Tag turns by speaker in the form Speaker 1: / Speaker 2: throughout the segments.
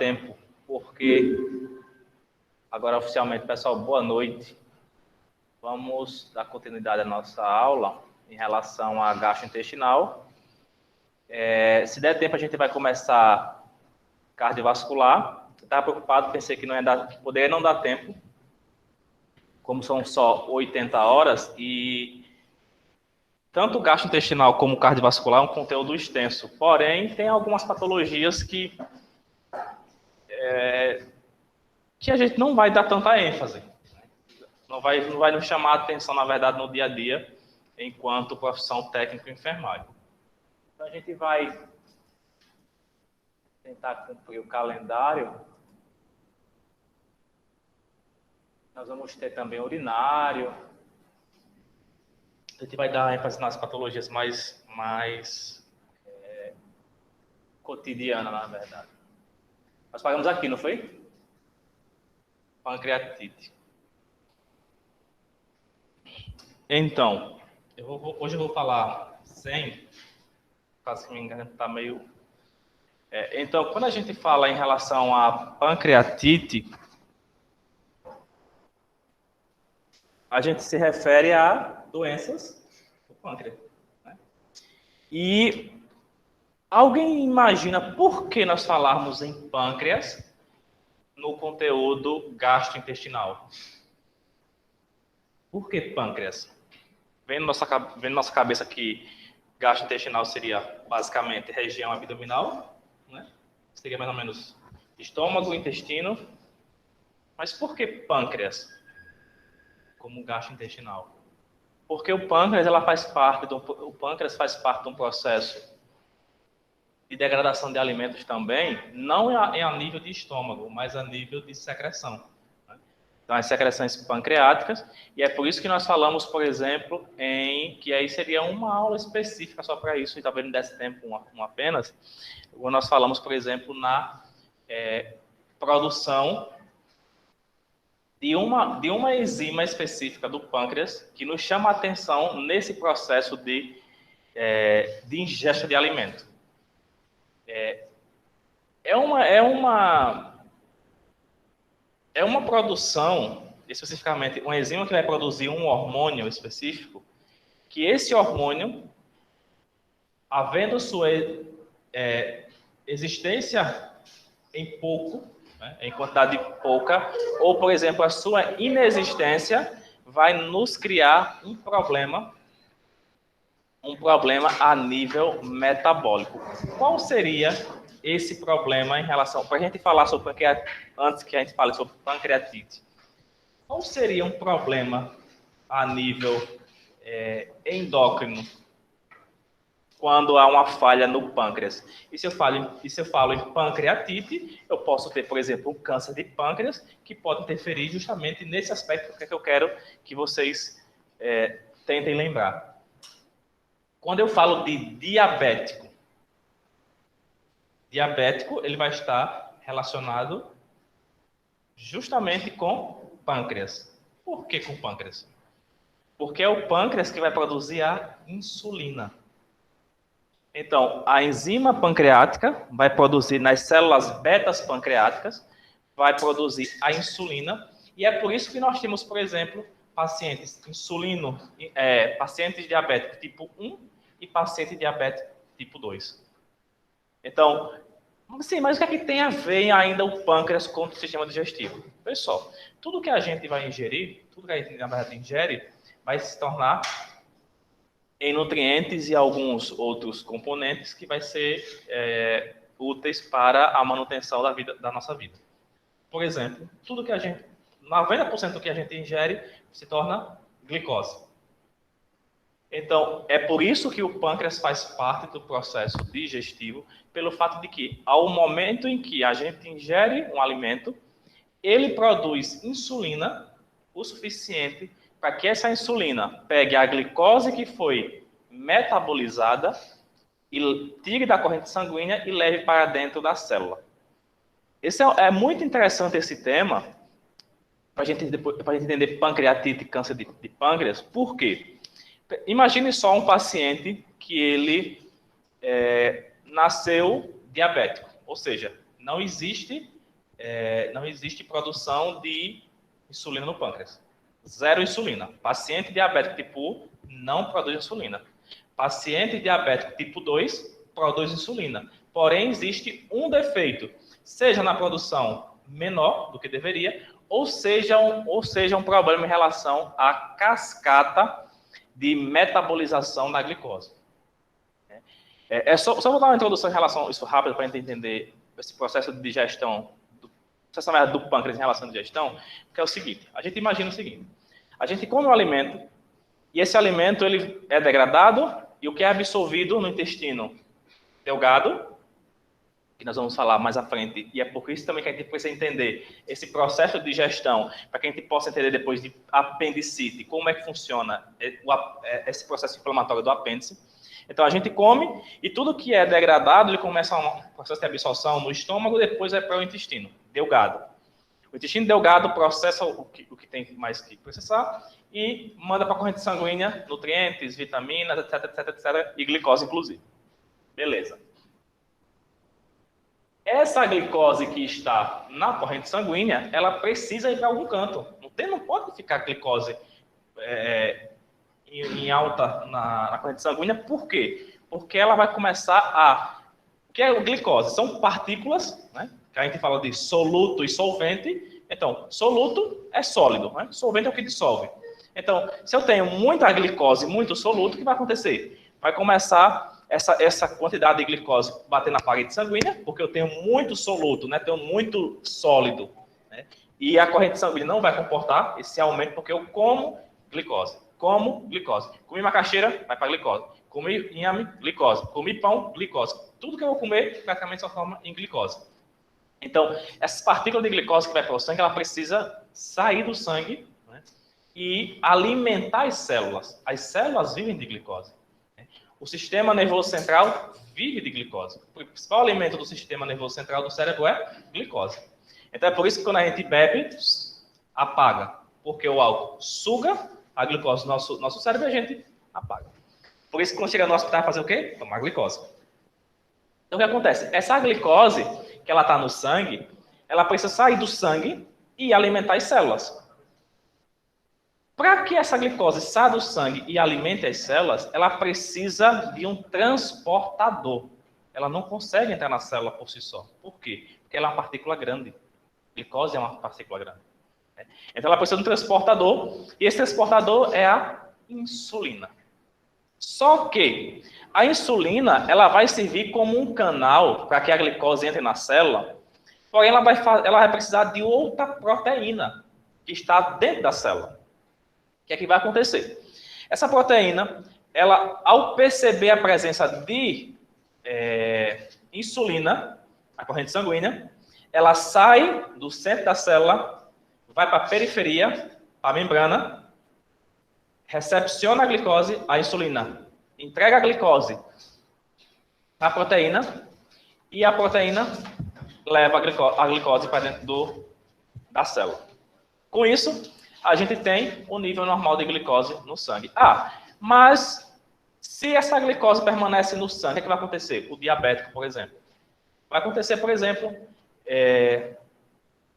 Speaker 1: tempo, porque agora oficialmente, pessoal, boa noite. Vamos dar continuidade à nossa aula em relação à gastrointestinal. Se der tempo, a gente vai começar cardiovascular. Estava preocupado, pensei que poderia não dar tempo, como são só 80 horas, e tanto o gastrointestinal como o cardiovascular é um conteúdo extenso. Porém, tem algumas patologias que a gente não vai dar tanta ênfase. Não vai nos chamar a atenção, na verdade, no dia a dia, enquanto profissão técnico-enfermagem. Então, a gente vai tentar cumprir o calendário. Nós vamos ter também urinário. A gente vai dar ênfase nas patologias mais cotidianas, na verdade. Nós pagamos aqui, não foi? Pancreatite. Então, hoje eu vou falar sem, caso que me engane, está meio... Então, quando a gente fala em relação à pancreatite, a gente se refere a doenças do pâncreas. Né? E alguém imagina por que nós falarmos em pâncreas no conteúdo gastrointestinal? Por que pâncreas? Vem na nossa cabeça que gastrointestinal seria basicamente região abdominal, né? Seria mais ou menos estômago, intestino. Mas por que pâncreas como gastrointestinal? Porque o pâncreas o pâncreas faz parte de um processo de degradação de alimentos também, não a nível de estômago, mas a nível de secreção. Então, as secreções pancreáticas, e é por isso que nós falamos, por exemplo, que aí seria uma aula específica só para isso, e talvez não desse tempo uma apenas, quando nós falamos, por exemplo, na produção de uma enzima específica do pâncreas, que nos chama a atenção nesse processo de ingesta de alimento. É uma produção, especificamente, uma enzima que vai produzir um hormônio específico, que esse hormônio, havendo sua existência em pouco, né, em quantidade pouca, ou, por exemplo, a sua inexistência, vai nos criar um problema a nível metabólico. Qual seria esse problema em relação... Para a gente falar sobre pancreatite, antes que a gente fale sobre pancreatite, qual seria um problema a nível endócrino quando há uma falha no pâncreas? E se eu falo em pancreatite, eu posso ter, por exemplo, um câncer de pâncreas, que pode interferir justamente nesse aspecto que eu quero que vocês tentem lembrar. Quando eu falo de diabético, ele vai estar relacionado justamente com pâncreas. Por que com pâncreas? Porque é o pâncreas que vai produzir a insulina. Então, a enzima pancreática vai produzir nas células betas pancreáticas, vai produzir a insulina, e é por isso que nós temos, por exemplo, pacientes pacientes diabéticos tipo 1 e paciente diabético tipo 2. Então, sim, mas o que é que tem a ver ainda o pâncreas com o sistema digestivo? Pessoal, tudo que a gente vai ingerir, tudo que a gente, na verdade, ingere, vai se tornar em nutrientes e alguns outros componentes que vai ser úteis para a manutenção da nossa vida. Por exemplo, 90% do que a gente ingere se torna glicose. Então, é por isso que o pâncreas faz parte do processo digestivo, pelo fato de que, ao momento em que a gente ingere um alimento, ele produz insulina o suficiente para que essa insulina pegue a glicose que foi metabolizada e tire da corrente sanguínea e leve para dentro da célula. É muito interessante esse tema, para a gente entender pancreatite e câncer de pâncreas. Por quê? Imagine só um paciente que ele nasceu diabético, ou seja, não existe produção de insulina no pâncreas. Zero insulina. Paciente diabético tipo 1 não produz insulina. Paciente diabético tipo 2 produz insulina. Porém, existe um defeito, seja na produção menor do que deveria, ou seja um problema em relação à cascata de metabolização da glicose. Só vou dar uma introdução em relação a isso rápido para a gente entender esse processo de digestão, do pâncreas em relação à digestão, que é o seguinte, a gente imagina o seguinte, a gente come um alimento e esse alimento ele é degradado e o que é absorvido no intestino delgado, que nós vamos falar mais à frente, e é por isso também que a gente precisa entender esse processo de digestão, para que a gente possa entender depois de apendicite, como é que funciona esse processo inflamatório do apêndice. Então, a gente come e tudo que é degradado, ele começa um processo de absorção no estômago, depois vai para o intestino delgado. O intestino delgado processa o que tem mais que processar e manda para a corrente sanguínea nutrientes, vitaminas, etc, e glicose, inclusive. Beleza. Essa glicose que está na corrente sanguínea, ela precisa ir para algum canto. Não pode ficar glicose em alta na corrente sanguínea. Por quê? Porque ela vai começar a... O que é glicose? São partículas, né? Que a gente fala de soluto e solvente. Então, soluto é sólido, né? Solvente é o que dissolve. Então, se eu tenho muita glicose, muito soluto, o que vai acontecer? Vai começar essa quantidade de glicose bater na parede sanguínea, porque eu tenho muito soluto, né? Tenho muito sólido, né? E a corrente sanguínea não vai comportar esse aumento, porque eu como glicose. Comi macaxeira, vai para glicose. Comi inhame, glicose. Comi pão, glicose. Tudo que eu vou comer, praticamente só forma em glicose. Então, essas partículas de glicose que vai para o sangue, ela precisa sair do sangue, né, e alimentar as células. As células vivem de glicose. O sistema nervoso central vive de glicose. O principal alimento do sistema nervoso central do cérebro é glicose. Então, é por isso que quando a gente bebe, apaga. Porque o álcool suga a glicose do nosso cérebro e a gente apaga. Por isso que quando chega no hospital, fazer o quê? Tomar glicose. Então, o que acontece? Essa glicose, que ela está no sangue, ela precisa sair do sangue e alimentar as células. Para que essa glicose saia do sangue e alimente as células, ela precisa de um transportador. Ela não consegue entrar na célula por si só. Por quê? Porque ela é uma partícula grande. Glicose é uma partícula grande. Então, ela precisa de um transportador, e esse transportador é a insulina. Só que a insulina, ela vai servir como um canal para que a glicose entre na célula, porém ela vai precisar de outra proteína que está dentro da célula. O que é que vai acontecer? Essa proteína, ela, ao perceber a presença de insulina na corrente sanguínea, ela sai do centro da célula, vai para a periferia, a membrana, recepciona a glicose, a insulina entrega a glicose à proteína e a proteína leva a glicose para dentro da célula. Com isso, a gente tem o nível normal de glicose no sangue. Mas se essa glicose permanece no sangue, o que vai acontecer? O diabético, por exemplo. Vai acontecer, por exemplo,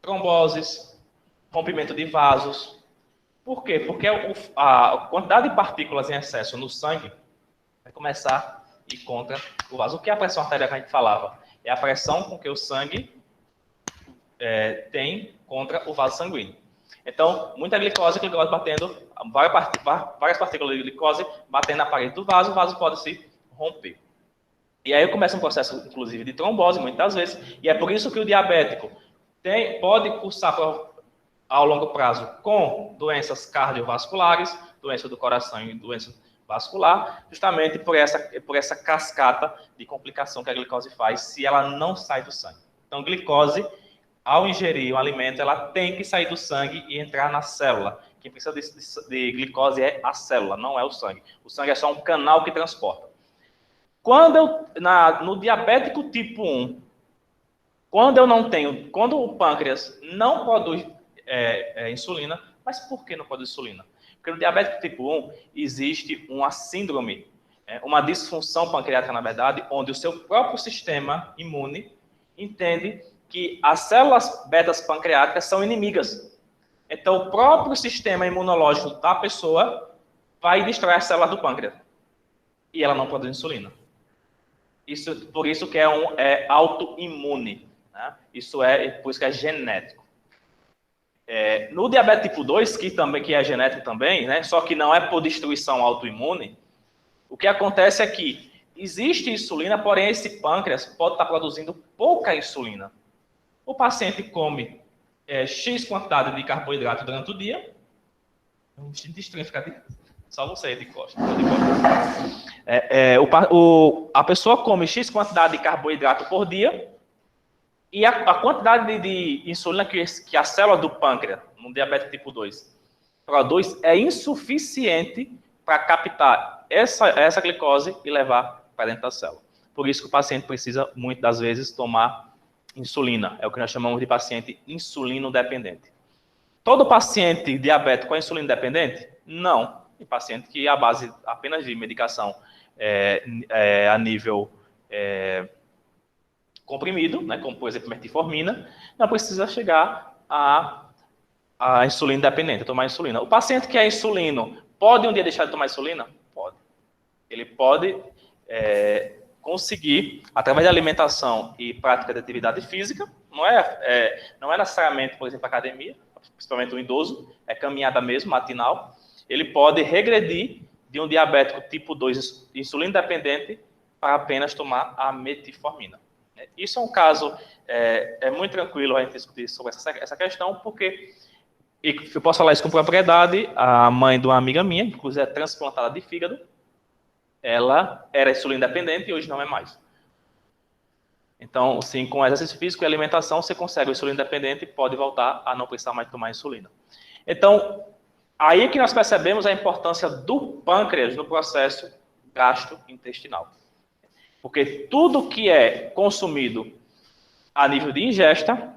Speaker 1: tromboses, rompimento de vasos. Por quê? Porque a quantidade de partículas em excesso no sangue vai começar a ir contra o vaso. O que é a pressão arterial que a gente falava? É a pressão com que o sangue tem contra o vaso sanguíneo. Então, muita glicose batendo, várias partículas de glicose batendo na parede do vaso, o vaso pode se romper. E aí começa um processo, inclusive, de trombose, muitas vezes, e é por isso que o diabético pode cursar ao longo prazo com doenças cardiovasculares, doença do coração e doença vascular, justamente por essa cascata de complicação que a glicose faz se ela não sai do sangue. Então, glicose, ao ingerir um alimento, ela tem que sair do sangue e entrar na célula. Quem precisa de glicose é a célula, não é o sangue. O sangue é só um canal que transporta. No diabético tipo 1, quando o pâncreas não produz insulina, mas por que não produz insulina? Porque no diabético tipo 1 existe uma síndrome, uma disfunção pancreática, na verdade, onde o seu próprio sistema imune entende que as células betas pancreáticas são inimigas. Então, o próprio sistema imunológico da pessoa vai destruir as células do pâncreas. E ela não produz insulina. Por isso que é autoimune. Né? Por isso que é genético. No diabetes tipo 2, que é genético também, né? Só que não é por destruição autoimune, o que acontece é que existe insulina, porém esse pâncreas pode estar produzindo pouca insulina. O paciente come X quantidade de carboidrato durante o dia. É um instinto estranho ficar de... Só você aí de costas. A pessoa come X quantidade de carboidrato por dia e a quantidade de insulina que a célula do pâncreas, no diabetes tipo 2, produz é insuficiente para captar essa glicose e levar para dentro da célula. Por isso que o paciente precisa, muitas das vezes, tomar insulina. É o que nós chamamos de paciente insulino dependente. Todo paciente diabético é insulino dependente? Não. Tem paciente que, à base apenas de medicação a nível comprimido, né, como, por exemplo, metformina, não precisa chegar a insulina dependente, a tomar insulina. O paciente que é insulino, pode um dia deixar de tomar insulina? Pode. Ele pode conseguir, através da alimentação e prática de atividade física, não é necessariamente, por exemplo, academia, principalmente o idoso, é caminhada mesmo, matinal, ele pode regredir de um diabético tipo 2 insulino dependente para apenas tomar a metformina. Isso é um caso, muito tranquilo a gente discutir sobre essa questão, porque eu posso falar isso com propriedade, a mãe de uma amiga minha, inclusive é transplantada de fígado, ela era insulina dependente e hoje não é mais. Então, sim, com exercício físico e alimentação, você consegue o insulina dependente e pode voltar a não precisar mais tomar insulina. Então, aí que nós percebemos a importância do pâncreas no processo gastrointestinal. Porque tudo que é consumido a nível de ingesta,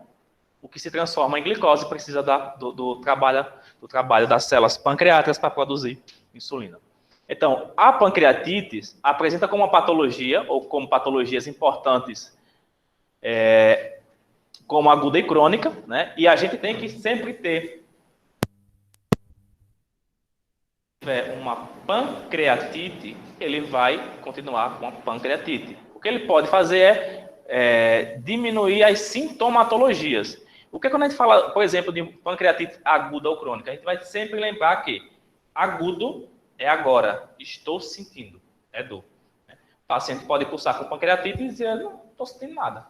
Speaker 1: o que se transforma em glicose precisa do trabalho das células pancreáticas para produzir insulina. Então, a pancreatite apresenta como uma patologia, ou como patologias importantes, como aguda e crônica, né? E a gente tem que sempre ter uma pancreatite, ele vai continuar com a pancreatite. O que ele pode fazer é diminuir as sintomatologias. O que é quando a gente fala, por exemplo, de pancreatite aguda ou crônica? A gente vai sempre lembrar que agudo é agora, estou sentindo, é dor. O paciente pode cursar com pancreatite e dizer, não estou sentindo nada.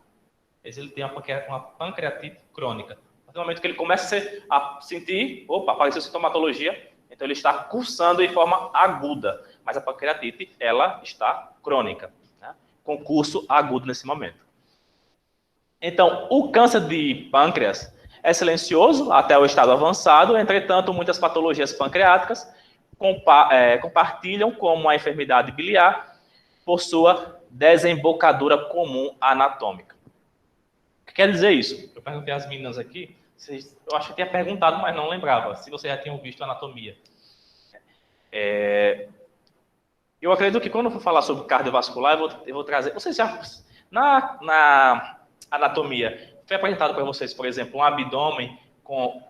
Speaker 1: Mas ele tem uma pancreatite crônica. No momento que ele começa a sentir, opa, apareceu sintomatologia, então ele está cursando de forma aguda. Mas a pancreatite, ela está crônica, né? Com curso agudo nesse momento. Então, o câncer de pâncreas é silencioso até o estado avançado, entretanto, muitas patologias pancreáticas compartilham como a enfermidade biliar por sua desembocadura comum anatômica. O que quer dizer isso? Eu perguntei às meninas aqui, eu acho que tinha perguntado, mas não lembrava, se vocês já tinham visto anatomia. Eu acredito que quando eu for falar sobre cardiovascular, eu vou trazer... Vocês já... Na anatomia, foi apresentado para vocês, por exemplo, um abdômen com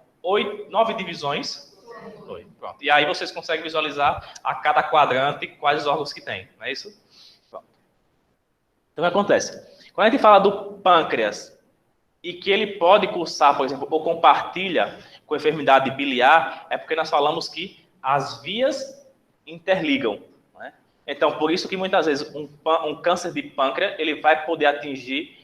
Speaker 1: 9 divisões. Pronto. E aí vocês conseguem visualizar a cada quadrante quais os órgãos que tem, não é isso? Pronto. Então, o que acontece? Quando a gente fala do pâncreas e que ele pode cursar, por exemplo, ou compartilha com enfermidade biliar, é porque nós falamos que as vias interligam. Né? Então, por isso que muitas vezes um câncer de pâncreas ele vai poder atingir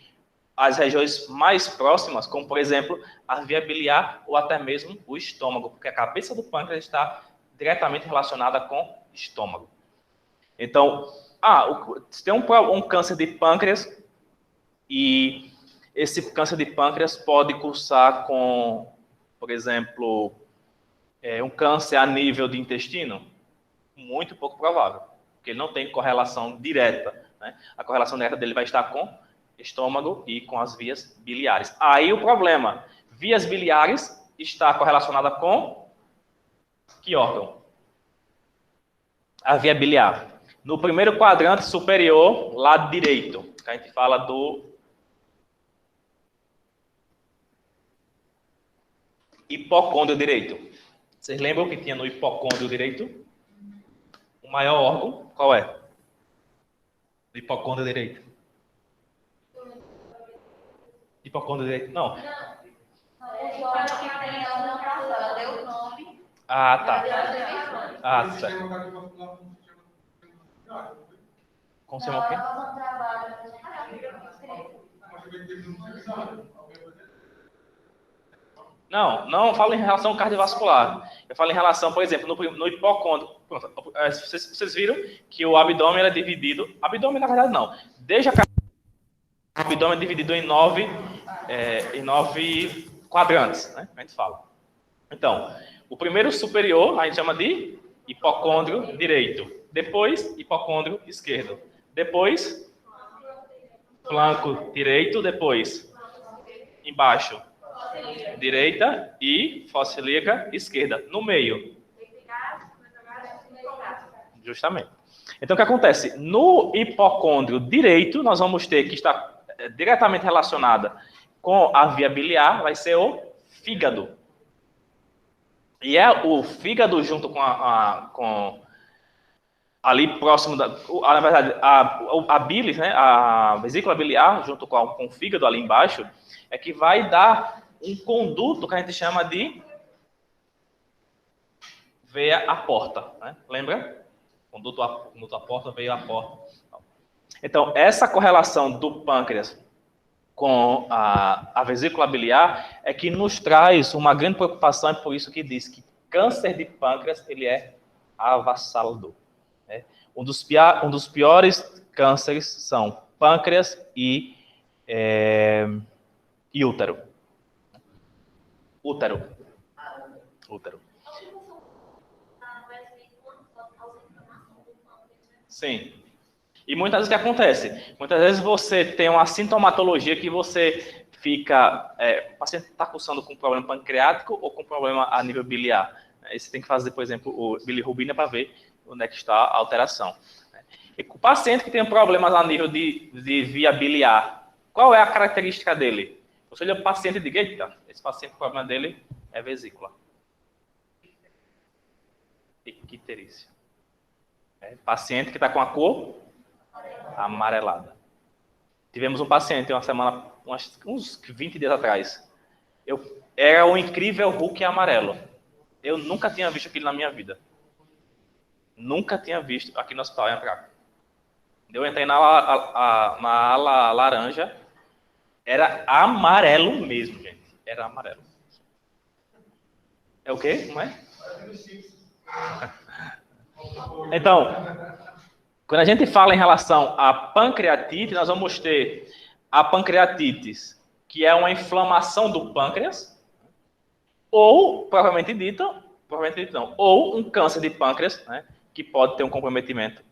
Speaker 1: as regiões mais próximas, como, por exemplo, a via biliar ou até mesmo o estômago, porque a cabeça do pâncreas está diretamente relacionada com o estômago. Então, se tem um câncer de pâncreas e esse câncer de pâncreas pode cursar com, por exemplo, um câncer a nível de intestino? Muito pouco provável, porque ele não tem correlação direta. Né? A correlação direta dele vai estar com estômago e com as vias biliares. Aí o problema, vias biliares está correlacionada com que órgão? A via biliar. No primeiro quadrante superior, lado direito, que a gente fala do hipocôndrio direito. Vocês lembram que tinha no hipocôndrio direito? O maior órgão, qual é? O hipocôndrio direito. Hipocôndrio direito, não. Ah, tá. Ah, certo. Como se chama o quê? Não falo em relação ao cardiovascular. Eu falo em relação, por exemplo, no hipocôndrio. Pronto, vocês viram que o abdômen era dividido. Abdômen, na verdade, não. Desde o abdômen é dividido em nove quadrantes, né? A gente fala. Então, o primeiro superior a gente chama de hipocôndrio direito. Depois, hipocôndrio esquerdo. Depois, flanco direito. Depois, embaixo, direita e fossa ilíaca esquerda. No meio. Justamente. Então, o que acontece? No hipocôndrio direito, nós vamos ter que estar diretamente relacionada com a via biliar, vai ser o fígado. E é o fígado junto com ali próximo da... Na verdade, a bilis, né, a vesícula biliar, junto com o fígado ali embaixo, é que vai dar um conduto que a gente chama de veia à porta. Né? Lembra? Conduto à porta, veia à porta. Então, essa correlação do pâncreas com a vesícula biliar é que nos traz uma grande preocupação, é por isso que diz que câncer de pâncreas ele é avassalador. Né? Um dos piores cânceres são pâncreas e útero. Útero. Sim. E muitas vezes o que acontece? Muitas vezes você tem uma sintomatologia que você fica... o paciente está cursando com problema pancreático ou com problema a nível biliar. Aí você tem que fazer, por exemplo, o bilirrubina para ver onde é que está a alteração. E o paciente que tem problemas a nível de via biliar, qual é a característica dele? Você olha o paciente e diz, eita, esse paciente, o problema dele é vesícula. Icterícia. Paciente que está com a cor amarelada. Tivemos um paciente uma semana, uns 20 dias atrás. Era um incrível Hulk amarelo. Eu nunca tinha visto aquilo na minha vida. Nunca tinha visto aqui no hospital em Apraca. Eu entrei na ala laranja. Era amarelo mesmo, gente. Era amarelo. É o quê? Não é? Então, quando a gente fala em relação à pancreatite, nós vamos ter a pancreatite, que é uma inflamação do pâncreas, ou, provavelmente dito não, ou um câncer de pâncreas, né, que pode ter um comprometimento.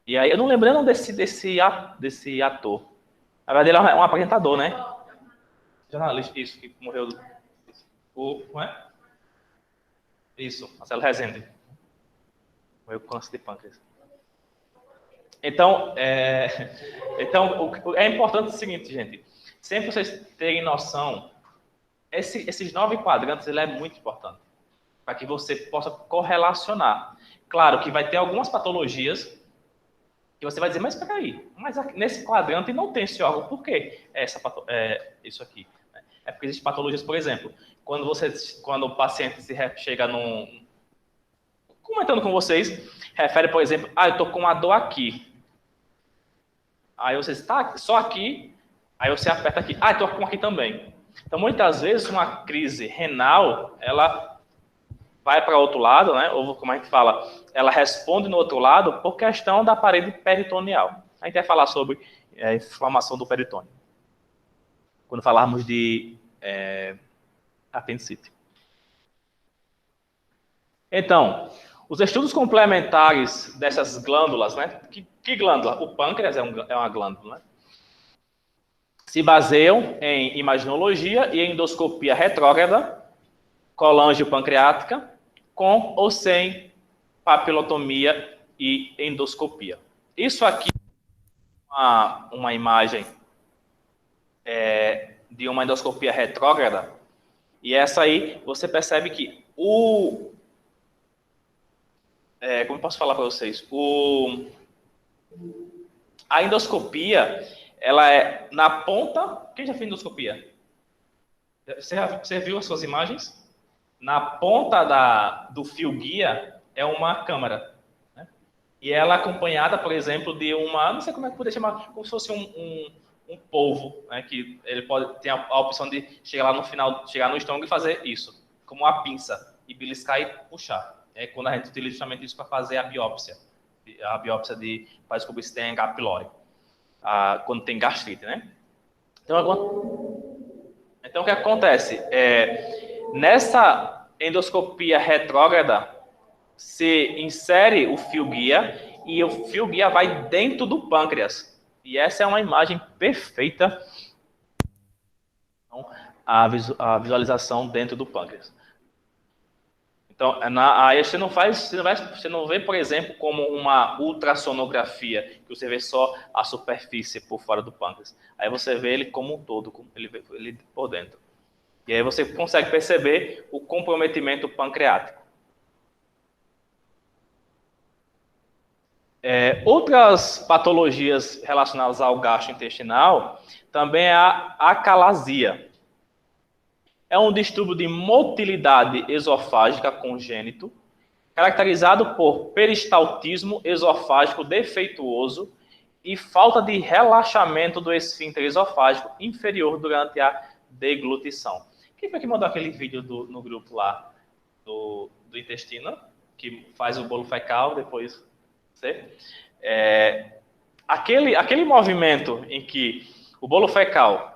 Speaker 1: E aí, eu não lembro não desse ator. Na verdade, ele é um apresentador, né? Jornalista, isso, que morreu. Não é? Isso, Marcelo Rezende. Morreu com câncer de pâncreas. Então, é importante o seguinte, gente. Sempre vocês terem noção, esses 9 quadrantes, ele é muito importante. Para que você possa correlacionar. Claro que vai ter algumas patologias que você vai dizer, mas espera aí, mas nesse quadrante não tem esse órgão. Por quê? Isso aqui. É porque existem patologias, por exemplo, quando o paciente chega comentando com vocês, refere, por exemplo, eu estou com uma dor aqui. Aí você está só aqui, aí você aperta aqui. Estou com aqui também. Então, muitas vezes, uma crise renal, ela vai para outro lado, né? Ou como a gente fala, ela responde no outro lado por questão da parede peritoneal. A gente vai falar sobre a inflamação do peritônio. Quando falarmos de apendicite. Então, os estudos complementares dessas glândulas, né? Que glândula? O pâncreas é uma glândula, né? Se baseiam em imaginologia e endoscopia retrógrada, colangiopancreática, com ou sem papilotomia e endoscopia. Isso aqui é uma imagem de uma endoscopia retrógrada. E essa aí, você percebe que como eu posso falar para vocês? A endoscopia, ela é na ponta... Quem já fez endoscopia? Você viu as suas imagens? Na ponta do fio guia é uma câmara. Né? E ela é acompanhada, por exemplo, de uma... Não sei como é que poderia chamar, como se fosse um polvo, né? Que ele ter a opção de chegar lá no final, chegar no estômago e fazer isso, como uma pinça, e beliscar e puxar. É quando a gente utiliza justamente isso para fazer a biópsia para descobrir se tem H. pylori, quando tem gastrite, né? Então o que acontece? Nessa endoscopia retrógrada, se insere o fio guia e o fio guia vai dentro do pâncreas. E essa é uma imagem perfeita, a visualização dentro do pâncreas. Então, aí você não vê, por exemplo, como uma ultrassonografia, que você vê só a superfície por fora do pâncreas. Aí você vê ele como um todo, ele por dentro. E aí você consegue perceber o comprometimento pancreático. Outras patologias relacionadas ao gastrointestinal também é a acalasia. É um distúrbio de motilidade esofágica congênito, caracterizado por peristaltismo esofágico defeituoso e falta de relaxamento do esfíncter esofágico inferior durante a deglutição. Quem foi que mandou aquele vídeo no grupo lá do intestino, que faz o bolo fecal, depois... Aquele movimento em que o bolo fecal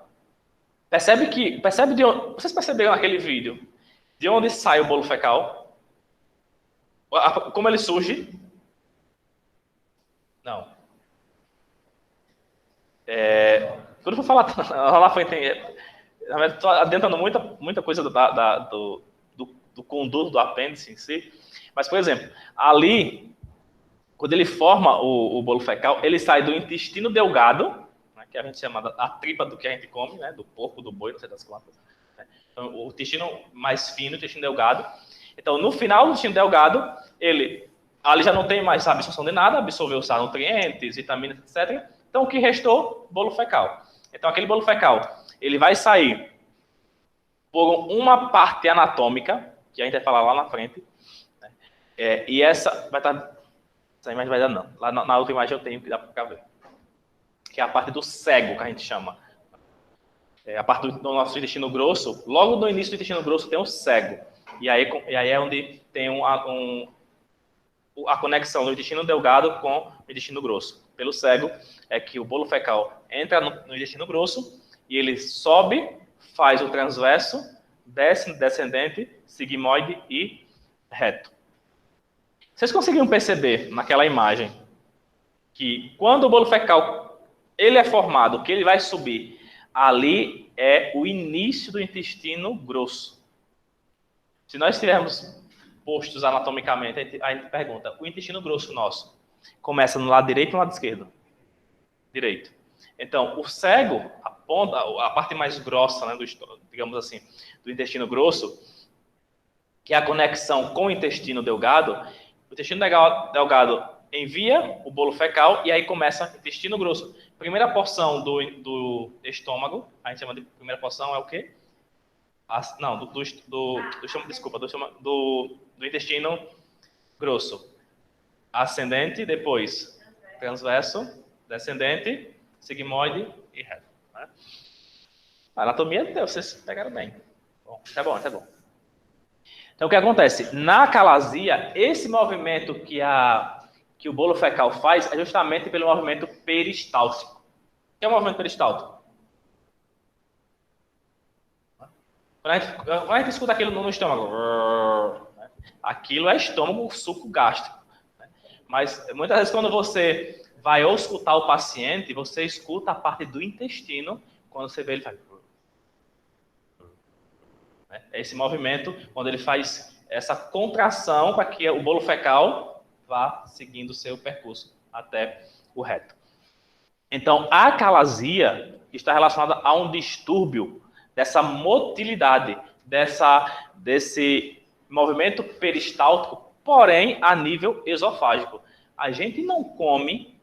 Speaker 1: vocês perceberam naquele vídeo de onde sai o bolo fecal? Como ele surge? Não. Quando eu for falar lá foi na verdade, estou adentrando muita coisa do conduto do apêndice em si. Mas, por exemplo, ali, quando ele forma o bolo fecal, ele sai do intestino delgado, né, que a gente chama a tripa do que a gente come, né, do porco, do boi, não sei das quantas. Né? Então, o intestino mais fino, o intestino delgado. Então, no final do intestino delgado, ali já não tem mais absorção de nada, absorveu os nutrientes, vitaminas, etc. Então, o que restou? Bolo fecal. Então, aquele bolo fecal, ele vai sair por uma parte anatômica, que a gente vai falar lá na frente, né? E essa vai estar... Essa imagem vai dar não. Lá na outra imagem eu tenho que dá para ver. Que é a parte do cego, que a gente chama. A parte do nosso intestino grosso. Logo no início do intestino grosso tem o cego. E aí é onde tem a conexão do intestino delgado com o intestino grosso. Pelo cego é que o bolo fecal entra no intestino grosso e ele sobe, faz o transverso, desce no descendente, sigmoide e reto. Vocês conseguiram perceber naquela imagem que quando o bolo fecal ele é formado, que ele vai subir, ali é o início do intestino grosso. Se nós tivermos postos anatomicamente, a gente pergunta, o intestino grosso nosso começa no lado direito ou no lado esquerdo? Direito. Então, o cego, a parte mais grossa, né, digamos assim, do intestino grosso, que é a conexão com o intestino delgado, o intestino delgado envia o bolo fecal e aí começa o intestino grosso. Primeira porção do estômago, a gente chama de primeira porção é o quê? Do intestino grosso. Ascendente, depois transverso, descendente, sigmoide e reto. Né? A anatomia, vocês pegaram bem. Bom, tá bom, tá bom. Então, o que acontece? Na acalasia, esse movimento que o bolo fecal faz é justamente pelo movimento peristáltico. O que é o movimento peristáltico? Quando a gente escuta aquilo no estômago, aquilo é estômago, suco gástrico. Mas, muitas vezes, quando você vai ou escutar o paciente, você escuta a parte do intestino, quando você vê ele faz... É esse movimento, quando ele faz essa contração para que o bolo fecal vá seguindo o seu percurso até o reto. Então, a acalasia está relacionada a um distúrbio dessa motilidade, desse movimento peristáltico, porém a nível esofágico. A gente não come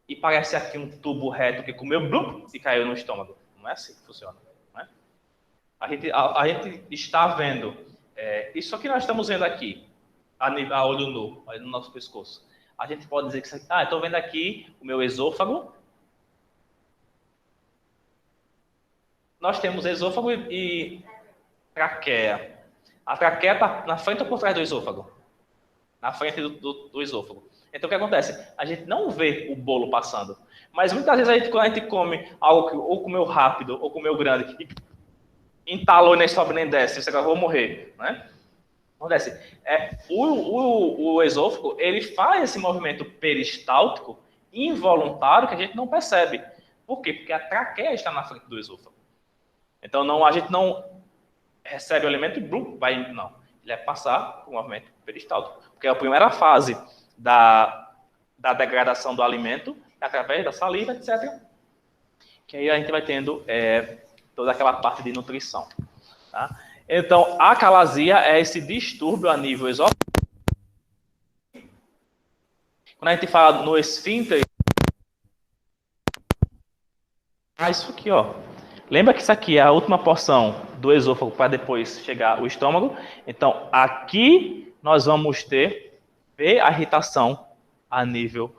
Speaker 1: e parece aqui um tubo reto que comeu blum, e caiu no estômago. Não é assim que funciona. Não é? A gente está vendo, isso que nós estamos vendo aqui, a olho nu, aí no nosso pescoço. A gente pode dizer que, estou vendo aqui o meu esôfago. Nós temos esôfago e traqueia. A traqueia está na frente ou por trás do esôfago? Na frente do esôfago. Então, o que acontece? A gente não vê o bolo passando. Mas, muitas vezes, quando a gente come algo que ou comeu rápido ou comeu grande, e entalou e nem sobe nem desce, você acabou de morrer, né? Acontece. O esôfago, ele faz esse movimento peristáltico involuntário que a gente não percebe. Por quê? Porque a traqueia está na frente do esôfago. Então, a gente não recebe o alimento e blum, vai. Não. Ele vai passar por um movimento peristáltico. Porque é a primeira fase da degradação do alimento, através da saliva, etc. Que aí a gente vai tendo toda aquela parte de nutrição. Tá? Então, a acalasia é esse distúrbio a nível esofágico. Quando a gente fala no esfíncter, isso aqui, ó. Lembra que isso aqui é a última porção do esôfago para depois chegar o estômago? Então, aqui nós vamos ver a irritação a nível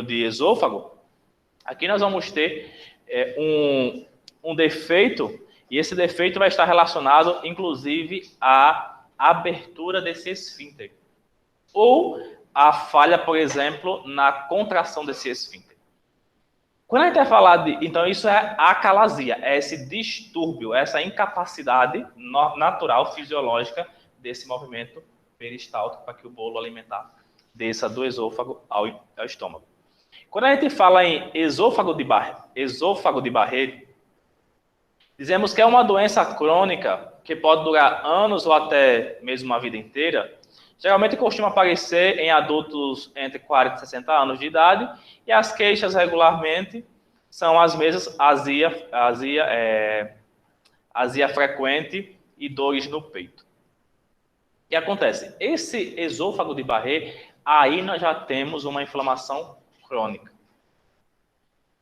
Speaker 1: de esôfago. Aqui nós vamos ter um defeito, e esse defeito vai estar relacionado, inclusive, à abertura desse esfíncter. Ou a falha, por exemplo, na contração desse esfíncter. Quando a gente vai falar então, isso é acalasia, é esse distúrbio, essa incapacidade natural, fisiológica, desse movimento peristáltico para que o bolo alimentar desça do esôfago ao estômago. Quando a gente fala em esôfago de Barré, dizemos que é uma doença crônica que pode durar anos ou até mesmo a vida inteira. Geralmente costuma aparecer em adultos entre 40 e 60 anos de idade, e as queixas regularmente são as mesmas: azia frequente e dores no peito. O que acontece? Esse esôfago de Barré, aí nós já temos uma inflamação crônica.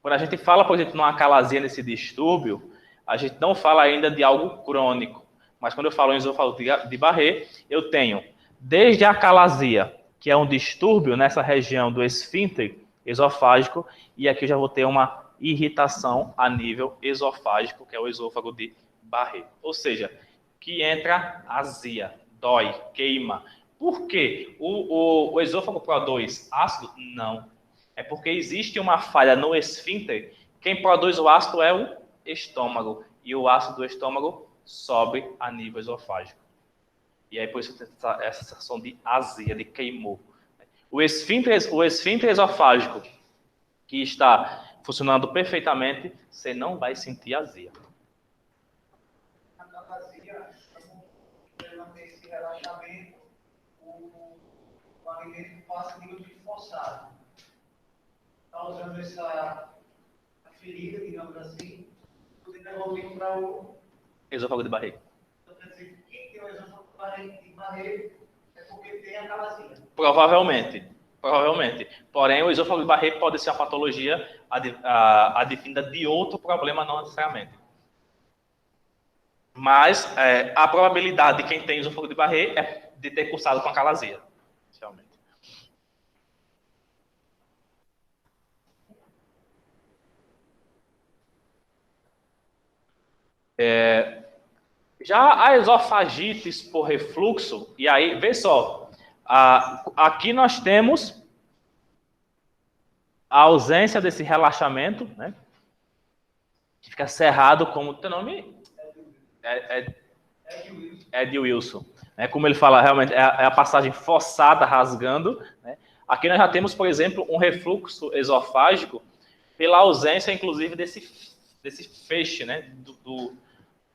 Speaker 1: Quando a gente fala, por exemplo, numa acalasia, nesse distúrbio, a gente não fala ainda de algo crônico. Mas quando eu falo em esôfago de Barré, eu tenho desde a acalasia, que é um distúrbio nessa região do esfíncter esofágico, e aqui eu já vou ter uma irritação a nível esofágico, que é o esôfago de Barré. Ou seja, que entra azia, dói, queima. Por quê? O esôfago produz ácido? Não. É porque existe uma falha no esfíncter. Quem produz o ácido é o estômago, e o ácido do estômago sobe a nível esofágico. E aí, por isso, tem essa sensação de azia, de queimou. O esfíncter esofágico, que está funcionando perfeitamente, você não vai sentir azia.
Speaker 2: A azia, ela tem esse relaxamento, o alimento passa nível de forçado. Está usando essa ferida, digamos assim, tudo evoluindo para o
Speaker 1: esôfago de Barré.
Speaker 2: Então, quer dizer, quem tem o esôfago de Barré é porque tem a acalasia.
Speaker 1: Provavelmente. Porém, o esôfago de Barré pode ser uma patologia advinda de outro problema, não necessariamente. Mas a probabilidade de quem tem esôfago de Barré é de ter cursado com acalasia, realmente. Já a esofagites por refluxo, e aí, vê só, aqui nós temos a ausência desse relaxamento, né? Que fica cerrado, como o teu nome é de Wilson. Né? Como ele fala, realmente, é a passagem forçada, rasgando. Né? Aqui nós já temos, por exemplo, um refluxo esofágico pela ausência, inclusive, desse feixe, né?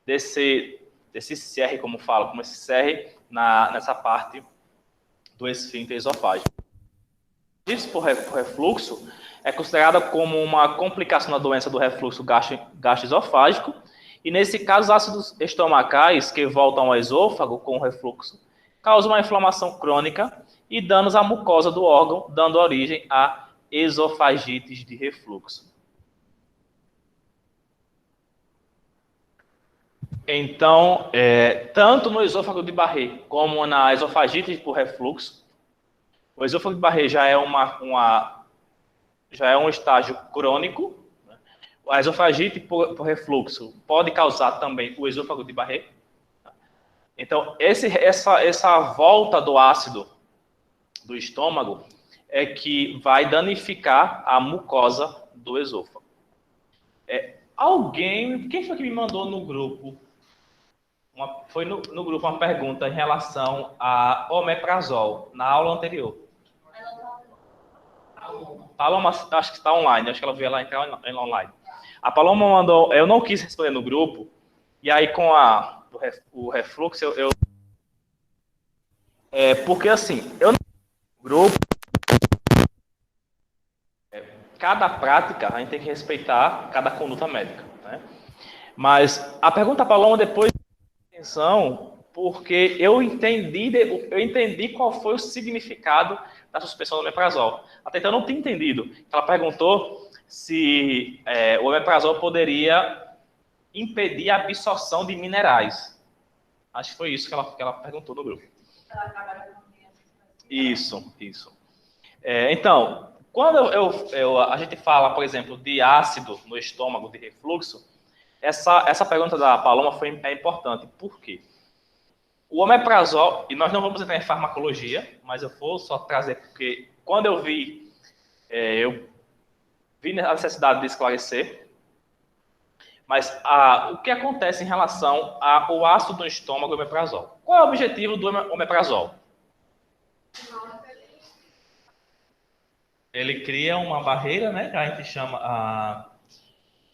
Speaker 1: Desse serre, como fala, como esse serre nessa parte do esfíncter esofágico. Isso por refluxo é considerada como uma complicação da doença do refluxo gastroesofágico, E nesse caso, os ácidos estomacais que voltam ao esôfago com o refluxo causam uma inflamação crônica e danos à mucosa do órgão, dando origem a esofagites de refluxo. Então, tanto no esôfago de Barré como na esofagite por refluxo, o esôfago de Barré já é já é um estágio crônico. A esofagite por refluxo pode causar também o esôfago de Barré. Então, essa volta do ácido do estômago é que vai danificar a mucosa do esôfago. Quem foi que me mandou no grupo? Foi no grupo uma pergunta em relação a omeprazol, na aula anterior. Paloma, acho que está online, acho que ela veio lá entrar online. A Paloma mandou, eu não quis responder no grupo, e aí com o refluxo, porque assim, eu não grupo, cada prática a gente tem que respeitar cada conduta médica, né? Mas a pergunta Paloma depois atenção, porque eu entendi qual foi o significado da suspensão do omeprazol. Até então eu não tinha entendido. Ela perguntou se o omeprazol poderia impedir a absorção de minerais. Acho que foi isso que ela perguntou no grupo. Isso. Então, quando a gente fala, por exemplo, de ácido no estômago, de refluxo, essa pergunta da Paloma é importante. Por quê? O omeprazol, e nós não vamos entrar em farmacologia, mas eu vou só trazer, porque quando eu vi a necessidade de esclarecer. Mas o que acontece em relação ao ácido no estômago e o omeprazol? Qual é o objetivo do omeprazol? Ele cria uma barreira, né, que a gente chama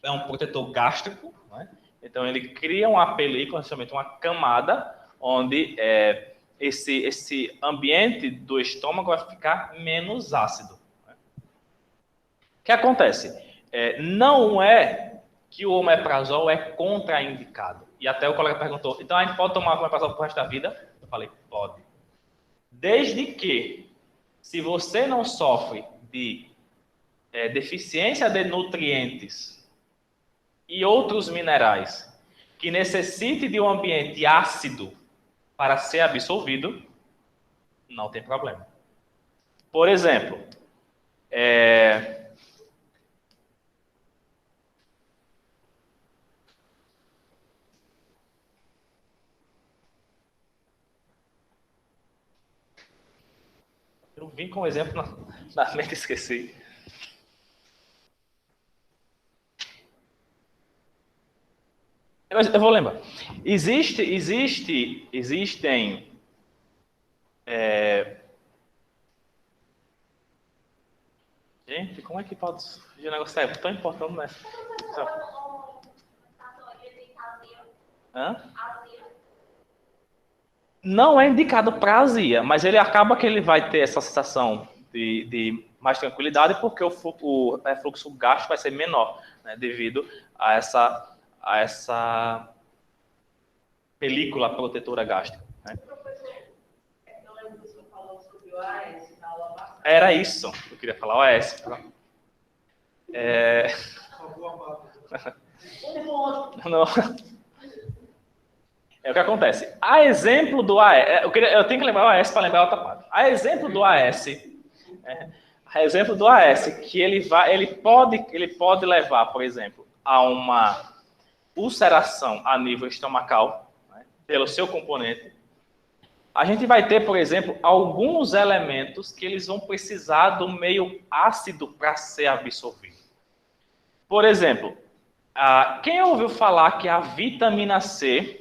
Speaker 1: é um protetor gástrico, né? Então ele cria uma película, justamente uma camada, onde esse ambiente do estômago vai ficar menos ácido. Né? O que acontece? Não é que o omeprazol é contraindicado. E até o colega perguntou, então a gente pode tomar omeprazol pro resto da vida? Eu falei, pode. Desde que, se você não sofre de deficiência de nutrientes e outros minerais que necessite de um ambiente ácido para ser absorvido, não tem problema. Por exemplo, eu vim com um exemplo na mente, esqueci. Eu vou lembrar. Existem gente, como é que pode surgir um negócio tão importante nessa? Hã? Não é indicado para azia, mas ele acaba que ele vai ter essa sensação de mais tranquilidade, porque o refluxo gástrico vai ser menor, né, devido a essa película protetora gástrica. Né?
Speaker 3: Eu lembro que você falou sobre o AS na aula passada.
Speaker 1: Era isso que eu queria falar, o AS. Não. O que acontece? A exemplo do AS, eu tenho que lembrar o AS para lembrar a outra parte. A exemplo do AS, que ele pode levar, por exemplo, a uma ulceração a nível estomacal, né, pelo seu componente. A gente vai ter, por exemplo, alguns elementos que eles vão precisar do meio ácido para ser absorvido. Por exemplo, quem ouviu falar que a vitamina C,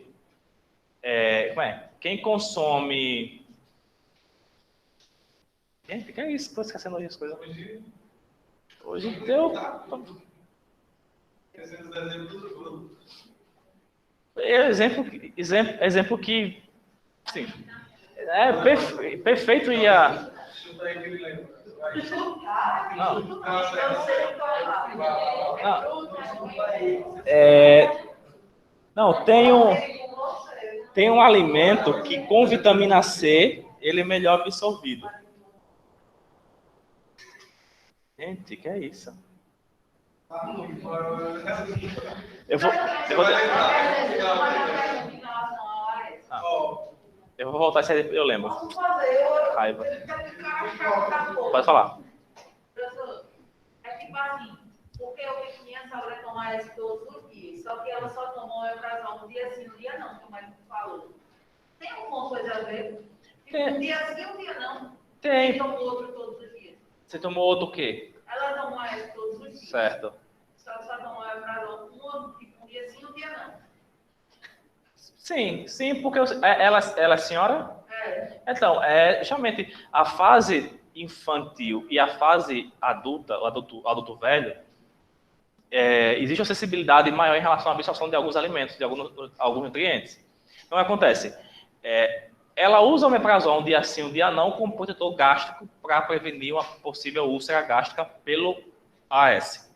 Speaker 1: quem consome... Gente, que é isso? Estou esquecendo hoje as coisas. Hoje deu... Exemplo que... Sim. Perfeito e a... Não. Não, tem um alimento que com vitamina C, ele é melhor absorvido. Gente, que é isso? Eu vou voltar isso aí, eu lembro. Raiva. Pode falar.
Speaker 3: Professor, é tipo assim, porque eu tinha a Saura tomar isso todos os dias, só que ela só tomou o omeprazol um dia sim, um dia não, como a gente falou. Tem alguma coisa a ver? Tipo, um dia sim, um dia não.
Speaker 1: Tem.
Speaker 3: Você tomou outro todos os dias.
Speaker 1: Você tomou outro o quê?
Speaker 3: Ela tomou isso todos os dias.
Speaker 1: Certo.
Speaker 3: Só tomou o omeprazol um dia sim, um dia não.
Speaker 1: Sim, porque ela é senhora?
Speaker 3: É.
Speaker 1: Então, justamente a fase infantil e a fase adulta, o adulto velho, existe uma sensibilidade maior em relação à absorção de alguns alimentos, de alguns nutrientes. Então, o que acontece? Ela usa o omeprazol um dia sim, um dia não, como protetor gástrico para prevenir uma possível úlcera gástrica pelo AS.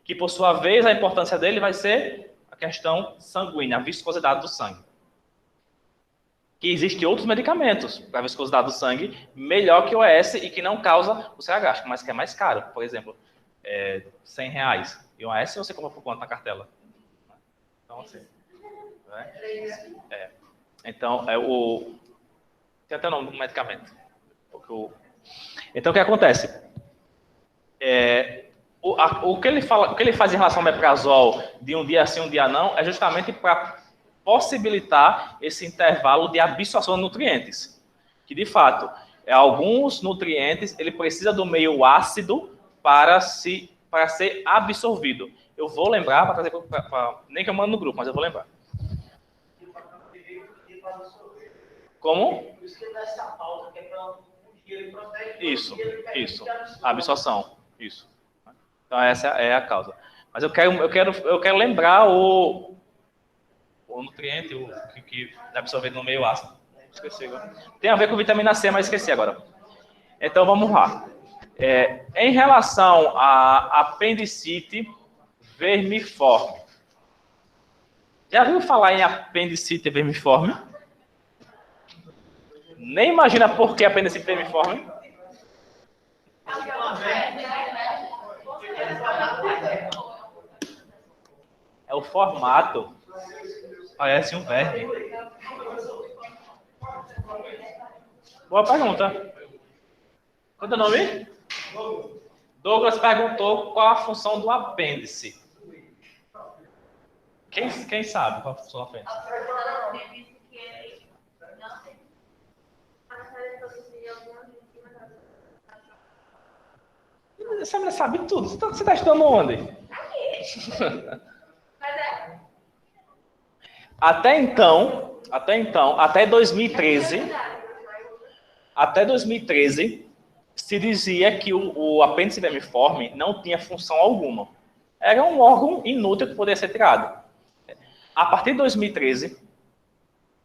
Speaker 1: Que, por sua vez, a importância dele vai ser a questão sanguínea, a viscosidade do sangue. Que existem outros medicamentos para a viscosidade do sangue melhor que o AS e que não causa úlcera gástrica, mas que é mais caro. Por exemplo, R$100. E o AS você compra por quanto na cartela? Então, assim. Então, tem até o nome do medicamento. Então, o que acontece? O que ele faz em relação ao omeprazol de um dia sim, um dia não, é justamente para possibilitar esse intervalo de absorção de nutrientes. Que, de fato, alguns nutrientes, ele precisa do meio ácido para ser absorvido. Eu vou lembrar, para trazer nem que eu mando no grupo, mas eu vou lembrar. Como?
Speaker 2: Por isso que ele dá essa pausa, que é para um dia ele protege.
Speaker 1: Isso. A absorção. Isso. Então, essa é a causa. Mas eu quero lembrar o nutriente que é absorvido no meio ácido. Esqueci agora. Tem a ver com vitamina C, mas esqueci agora. Então, vamos lá. Em relação à apendicite vermiforme. Já viu falar em apendicite vermiforme? Nem imagina por que apendicite vermiforme. É o formato. Parece um verme. Boa pergunta. Qual é o nome? Douglas perguntou qual a função do apêndice. Quem sabe qual a função do apêndice? Essa menina sabe tudo. Você está estudando onde? Até 2013, se dizia que o apêndice vermiforme não tinha função alguma. Era um órgão inútil que poderia ser tirado. A partir de 2013,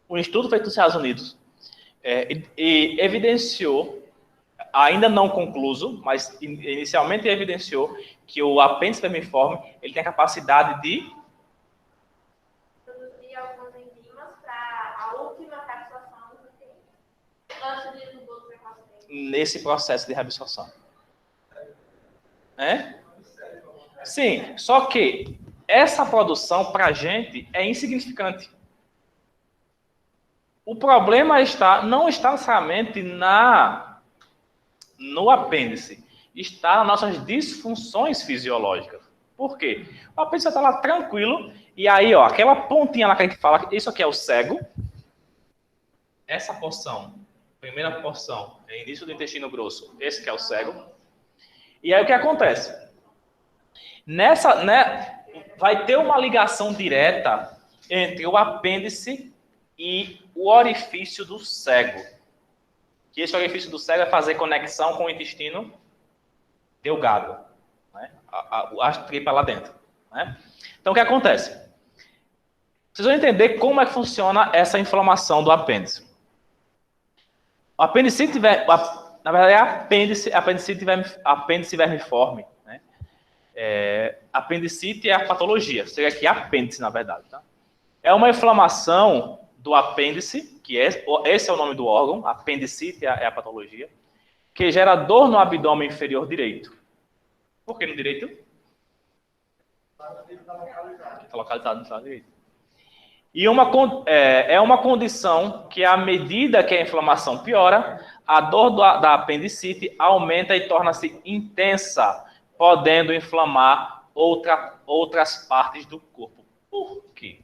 Speaker 1: um estudo feito nos Estados Unidos evidenciou, ainda não concluso, mas inicialmente evidenciou que o apêndice vermiforme ele tem a capacidade de
Speaker 3: produzir algumas enzimas para a última captação do nutriente.
Speaker 1: Nesse processo de reabsorção. Sim, só que essa produção para a gente é insignificante. O problema não está necessariamente no apêndice, está nas nossas disfunções fisiológicas. Por quê? O apêndice está lá tranquilo, e aí, ó, aquela pontinha lá que a gente fala, isso aqui é o cego. Essa porção, primeira porção, é início do intestino grosso, esse que é o cego. E aí o que acontece? Vai ter uma ligação direta entre o apêndice e o orifício do cego. Que esse orifício do cego vai fazer conexão com o intestino delgado, né? A tripa lá dentro, né? Então, o que acontece? Vocês vão entender como é que funciona essa inflamação do apêndice. O apendicite, na verdade, é apêndice vermiforme, né? Apendicite é a patologia, seria aqui apêndice, na verdade, tá? É uma inflamação do apêndice, que esse é o nome do órgão, apendicite é a patologia, que gera dor no abdômen inferior direito. Por que no direito? Está localizado no lado direito. E é uma condição que, à medida que a inflamação piora, a dor da apendicite aumenta e torna-se intensa, podendo inflamar outras partes do corpo. Por quê?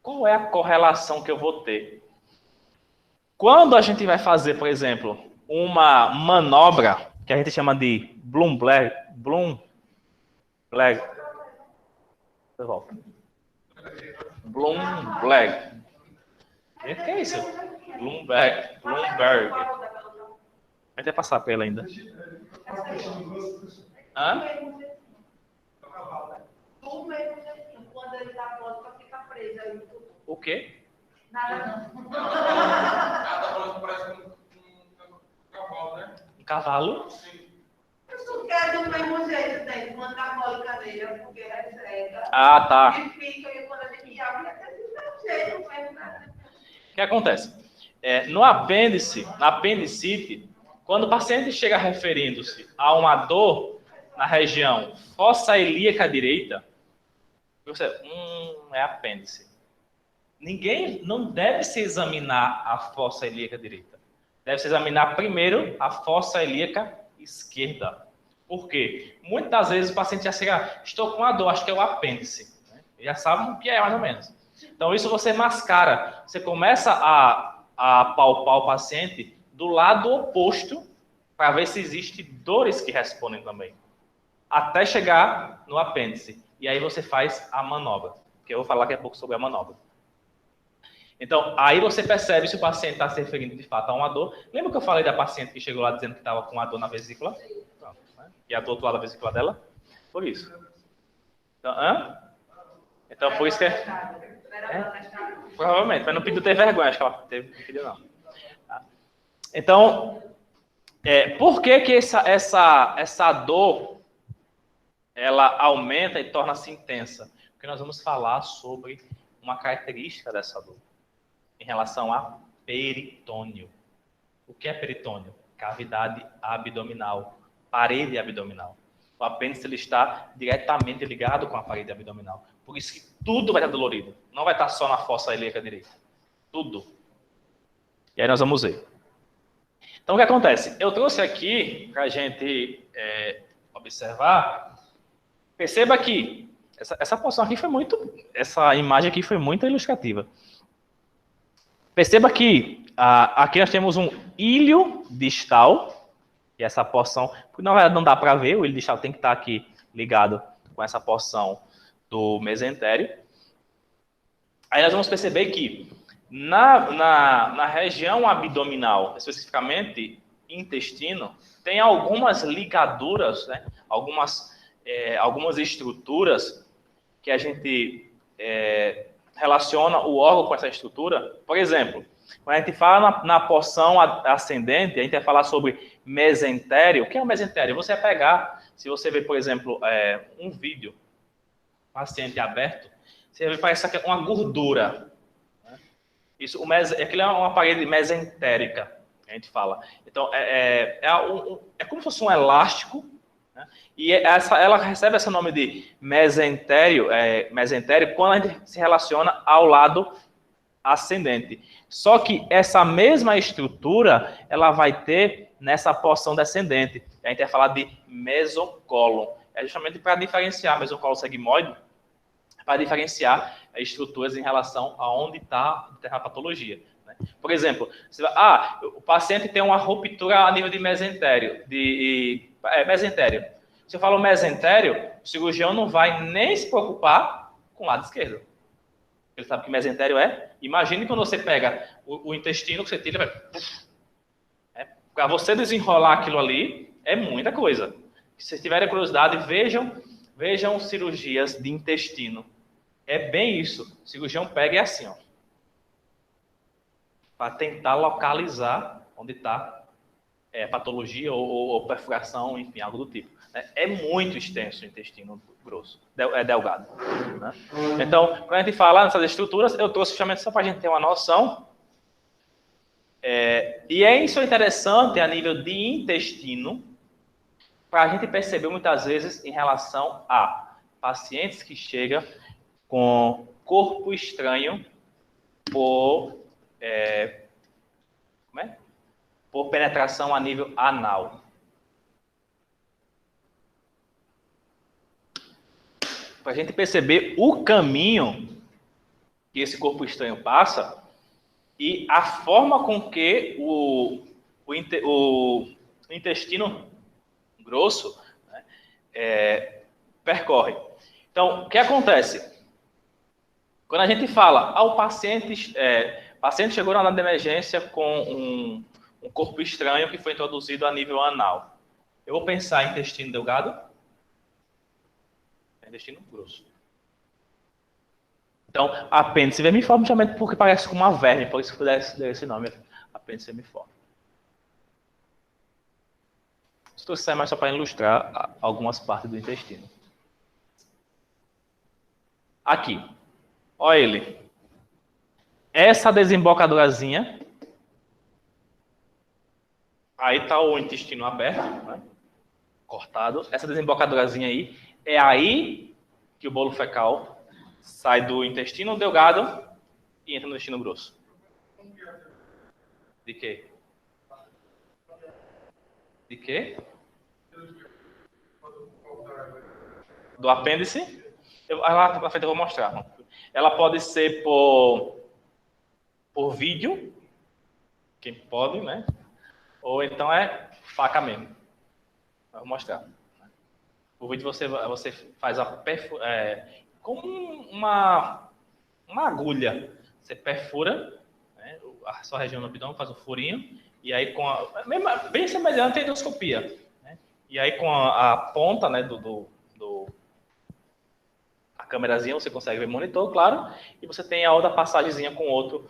Speaker 1: Qual é a correlação que eu vou ter? Quando a gente vai fazer, por exemplo, uma manobra, que a gente chama de Bloomberg. Bloomberg. O que é isso? Bloomberg. Vai ter que passar para ele ainda. Hã?
Speaker 3: Quando ele dá volta, fica preso aí.
Speaker 1: O quê?
Speaker 3: Nada não.
Speaker 4: Cada parece um cavalo, né?
Speaker 1: Um cavalo?
Speaker 3: Isso quer do mesmo jeito, tem uma carbólica dele, a fogueira esfrega.
Speaker 1: Ah, tá.
Speaker 3: E fica, e quando a gente abre, é desse mesmo jeito, não faz nada.
Speaker 1: O que acontece? No apêndice, na apendicite, quando o paciente chega referindo-se a uma dor na região fossa ilíaca direita, você, é apêndice. Ninguém não deve se examinar a fossa ilíaca direita. Deve se examinar primeiro a fossa ilíaca esquerda. Por quê? Muitas vezes o paciente já chega, estou com uma dor, acho que é o apêndice. Ele já sabe o que é, mais ou menos. Então, isso você mascara. Você começa a palpar o paciente do lado oposto para ver se existem dores que respondem também. Até chegar no apêndice. E aí você faz a manobra. Que eu vou falar daqui a pouco sobre a manobra. Então, aí você percebe se o paciente está se referindo de fato a uma dor. Lembra que eu falei da paciente que chegou lá dizendo que estava com uma dor na vesícula? Pronto, né? E a do outro lado da vesícula dela? Por isso. Então, por isso que provavelmente, mas não pediu ter vergonha, acho que ela teve, não pediu não. Então, por que essa dor ela aumenta e torna-se intensa? Porque nós vamos falar sobre uma característica dessa dor em relação a peritônio. O que é peritônio? Cavidade abdominal, parede abdominal. O apêndice ele está diretamente ligado com a parede abdominal. Por isso que tudo vai estar dolorido. Não vai estar só na fossa ilíaca direita. Tudo. E aí nós vamos ver. Então, o que acontece? Eu trouxe aqui para a gente observar. Perceba que essa porção aqui foi muito... Essa imagem aqui foi muito ilustrativa. Perceba que aqui nós temos um ilho distal, e essa porção, na verdade não dá para ver, o ilho distal tem que estar aqui ligado com essa porção do mesentério. Aí nós vamos perceber que na região abdominal, especificamente intestino, tem algumas ligaduras, né? algumas estruturas que a gente relaciona o órgão com essa estrutura. Por exemplo, quando a gente fala na porção ascendente, a gente vai falar sobre mesentério. O que é o mesentério? Você vai pegar, se você ver, por exemplo, um vídeo, paciente aberto, você vai ver parece que é uma gordura. Né? Aquilo é uma parede mesentérica, a gente fala. Então, é como se fosse um elástico, né? E ela recebe esse nome de mesentério quando a gente se relaciona ao lado ascendente. Só que essa mesma estrutura, ela vai ter nessa porção descendente. A gente vai falar de mesocólon. É justamente para diferenciar mesocólon sigmoide, para diferenciar estruturas em relação a onde está a patologia. Né? Por exemplo, o paciente tem uma ruptura a nível de mesentério, mesentério. Se eu falo mesentério, o cirurgião não vai nem se preocupar com o lado esquerdo. Ele sabe que mesentério imagine quando você pega o intestino que você tira, para você desenrolar aquilo ali, é muita coisa. Se vocês tiverem curiosidade, vejam cirurgias de intestino. É bem isso. O cirurgião pega assim, ó, para tentar localizar onde está patologia ou perfuração, enfim, algo do tipo. É muito extenso o intestino grosso, delgado. Né? Então, quando a gente fala nessas estruturas, eu trouxe justamente só para a gente ter uma noção. E isso é interessante a nível de intestino, para a gente perceber muitas vezes em relação a pacientes que chegam com corpo estranho por penetração a nível anal. Para a gente perceber o caminho que esse corpo estranho passa e a forma com que o intestino grosso, né, percorre. Então, o que acontece? Quando a gente fala, o paciente chegou na sala de emergência com um corpo estranho que foi introduzido a nível anal. Eu vou pensar em intestino delgado, intestino grosso. Então, apêndice vermiforme, justamente porque parece com uma verme, por isso que deu esse nome, apêndice vermiforme. Isso serve mais só para ilustrar algumas partes do intestino. Aqui, olha ele. Essa desembocadorazinha, aí está o intestino aberto, né? Cortado. Essa desembocadorazinha aí, é aí que o bolo fecal sai do intestino delgado e entra no intestino grosso. De quê? De quê? Do apêndice? Lá na frente eu vou mostrar. Ela pode ser por vídeo, quem pode, né? Ou então é faca mesmo. Eu vou mostrar. O vídeo você faz com uma agulha. Você perfura, né, a sua região do abdômen, faz um furinho, e aí bem semelhante à endoscopia. Né? E aí com a ponta, né, a câmerazinha, você consegue ver o monitor, claro, e você tem a outra passagemzinha com outro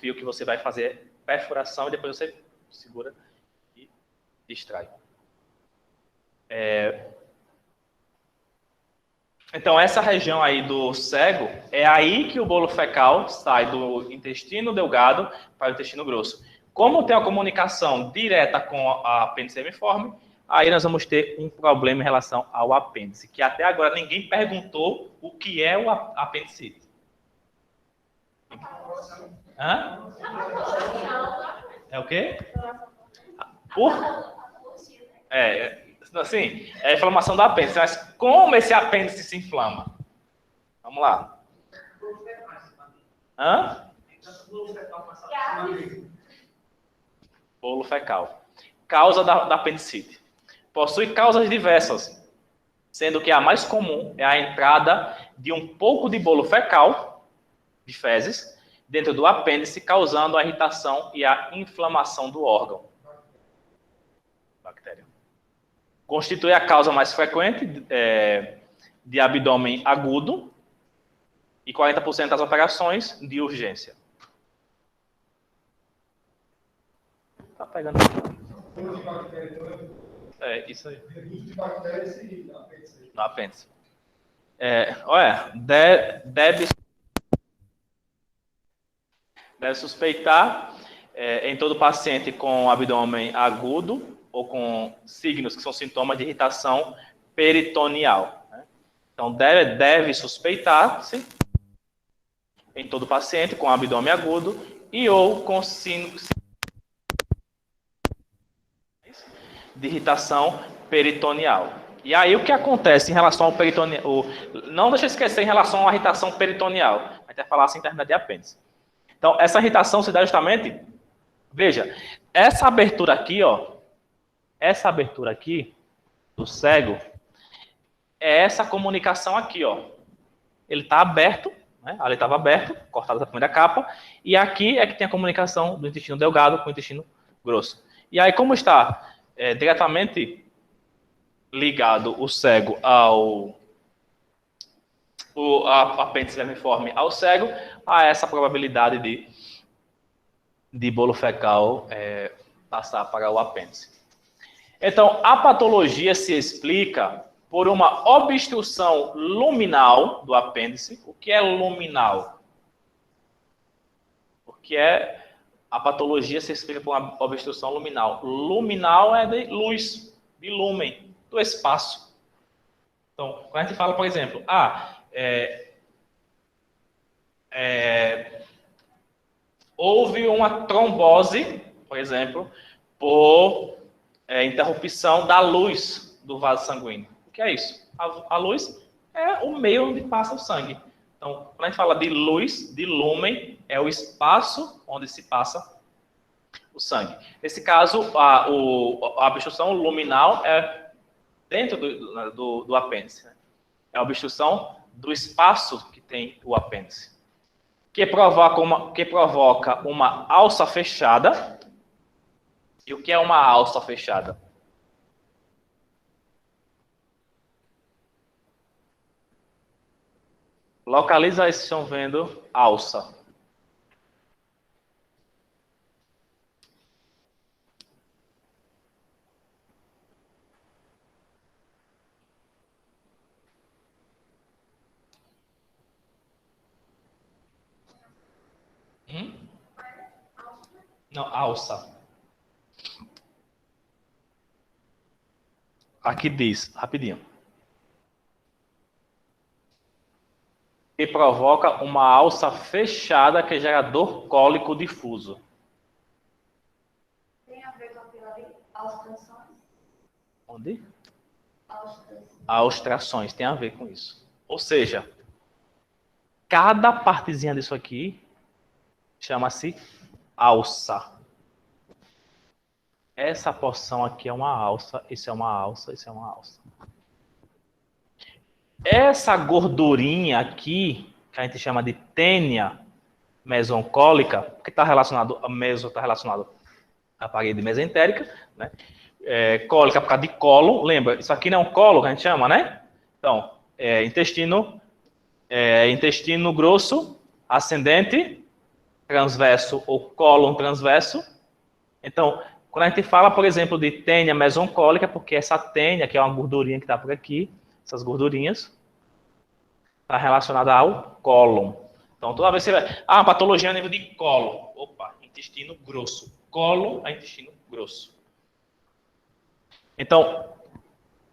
Speaker 1: fio que você vai fazer perfuração e depois você segura e distrai. Então, essa região aí do cego, é aí que o bolo fecal sai do intestino delgado para o intestino grosso. Como tem uma comunicação direta com a apêndice vermiforme, aí nós vamos ter um problema em relação ao apêndice, que até agora ninguém perguntou o que é o apendicite. Hã? É o quê? Assim, é a inflamação do apêndice. Mas como esse apêndice se inflama? Vamos lá. Hã? Bolo fecal. Causa da apendicite. Possui causas diversas, sendo que a mais comum é a entrada de um pouco de bolo fecal, de fezes, dentro do apêndice, causando a irritação e a inflamação do órgão. Bactéria. Constitui a causa mais frequente de abdômen agudo e 40% das operações de urgência. Tá pegando. Isso aí. No apêndice. Olha, deve suspeitar em todo paciente com abdômen agudo ou com signos que são sintomas de irritação peritoneal. Né? Então, deve suspeitar-se em todo paciente com abdômen agudo e ou com signos de irritação peritoneal. E aí, o que acontece em relação ao peritoneal? Não deixa eu esquecer em relação à irritação peritoneal. A gente vai falar assim em termos de apêndice. Então, essa irritação se dá justamente... Veja, essa abertura aqui, ó, essa abertura aqui do cego é essa comunicação aqui, ó. Ele está aberto, né? Ali estava aberto, cortado a primeira capa, e aqui é que tem a comunicação do intestino delgado com o intestino grosso. E aí, como está diretamente ligado o cego a apêndice vermiforme ao cego, há essa probabilidade de bolo fecal passar para o apêndice. Então, a patologia se explica por uma obstrução luminal do apêndice. O que é luminal? Porque a patologia se explica por uma obstrução luminal. Luminal é de luz, de lúmen, do espaço. Então, quando a gente fala, por exemplo, houve uma trombose, por exemplo, por interrupção da luz do vaso sanguíneo. O que é isso? A luz é o meio onde passa o sangue. Então, quando a gente fala de luz, de lúmen, é o espaço onde se passa o sangue. Nesse caso, a obstrução luminal é dentro do apêndice. Né? É a obstrução do espaço que tem o apêndice. Que provoca uma alça fechada. E o que é uma alça fechada? Localiza aí se estão vendo alça. Não, alça. Aqui diz, rapidinho. Que provoca uma alça fechada que gera dor cólico difuso.
Speaker 3: Tem a ver com aquilo ali? Austrações?
Speaker 1: Onde?
Speaker 3: Austrações.
Speaker 1: Austrações, tem a ver com isso. Ou seja, cada partezinha disso aqui chama-se alça. Essa porção aqui é uma alça, isso é uma alça, isso é uma alça. Essa gordurinha aqui, que a gente chama de tênia mesoncólica, que está relacionado a meso, está relacionado à parede mesentérica, né? Cólica por causa de colo, lembra? Isso aqui não é um colo que a gente chama, né? Então, intestino grosso, ascendente, transverso ou cólon transverso. Então, quando a gente fala, por exemplo, de tênia mesoncólica, porque essa tênia, que é uma gordurinha que está por aqui, essas gordurinhas, está relacionada ao cólon. Então, toda vez que você vai... uma patologia a nível de cólon. Opa, intestino grosso. Cólon é intestino grosso. Então,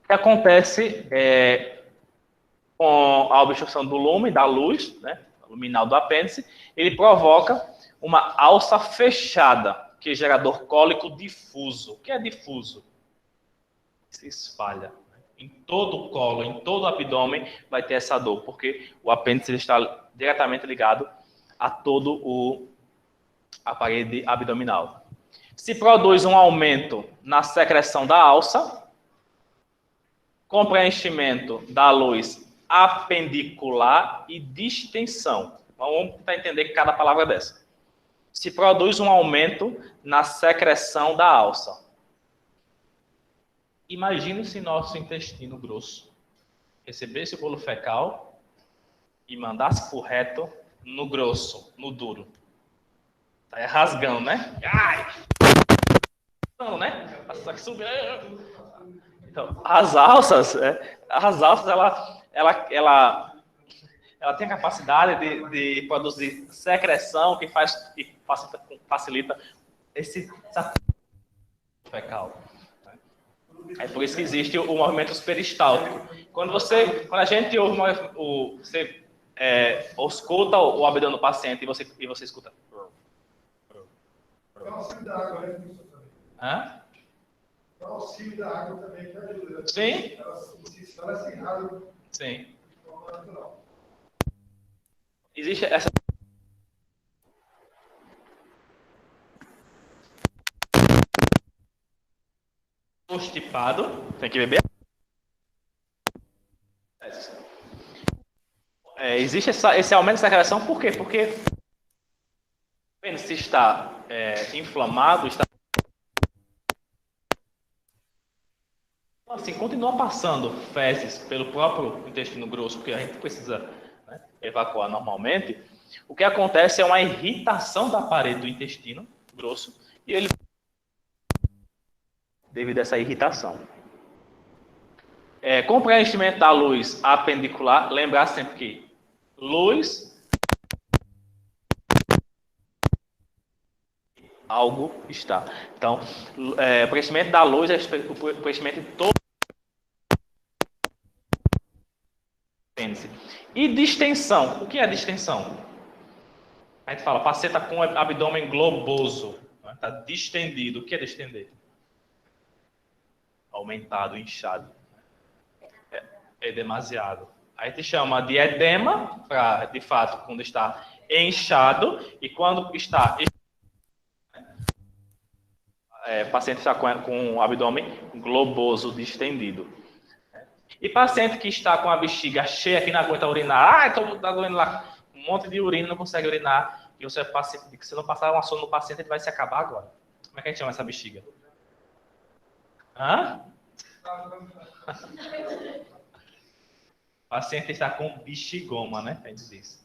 Speaker 1: o que acontece com a obstrução do lumen, da luz, né, luminal do apêndice, ele provoca uma alça fechada, que é gerador cólico difuso. O que é difuso? Se espalha. Em todo o colo, em todo o abdômen vai ter essa dor, porque o apêndice está diretamente ligado a a parede abdominal. Se produz um aumento na secreção da alça, com preenchimento da luz apendicular e distensão. Vamos tentar entender cada palavra dessa. Se produz um aumento na secreção da alça. Imagine se nosso intestino grosso recebesse o bolo fecal e mandasse por reto no grosso, no duro. Tá rasgando, né? Ai! Não, né? Então, as alças, ela tem a capacidade de produzir secreção que facilita esse fecal. É por isso que existe o movimento peristáltico. Quando a gente ouve você escuta o abdômen do paciente e você escuta.
Speaker 2: É o auxílio da água, né?
Speaker 1: Hã?
Speaker 2: É o auxílio da água também que ajuda.
Speaker 1: Sim.
Speaker 2: Ela se irrada.
Speaker 1: Sim.
Speaker 2: De forma natural.
Speaker 1: Existe essa. Constipado, tem que beber. Existe esse aumento da secreção, por quê? Porque o pênis está inflamado, assim, continua passando fezes pelo próprio intestino grosso, porque a gente precisa, né, evacuar normalmente. O que acontece é uma irritação da parede do intestino grosso e ele devido a essa irritação. Com o preenchimento da luz apendicular, lembrar sempre que luz, algo está. Então, o preenchimento da luz é o preenchimento de todo o apêndice. E distensão. O que é distensão? A gente fala, paciente está com abdômen globoso. Está distendido. O que é distender? Aumentado, inchado. É demasiado. Aí te chama de edema, para, de fato, quando está inchado, e quando está... o paciente está com o abdômen globoso, distendido. E paciente que está com a bexiga cheia, que não aguenta urinar, está doendo lá, um monte de urina, não consegue urinar, e você, se não passar uma sonda no paciente, ele vai se acabar agora. Como é que a gente chama essa bexiga? Hã? O paciente está com bexigoma, né? A gente diz.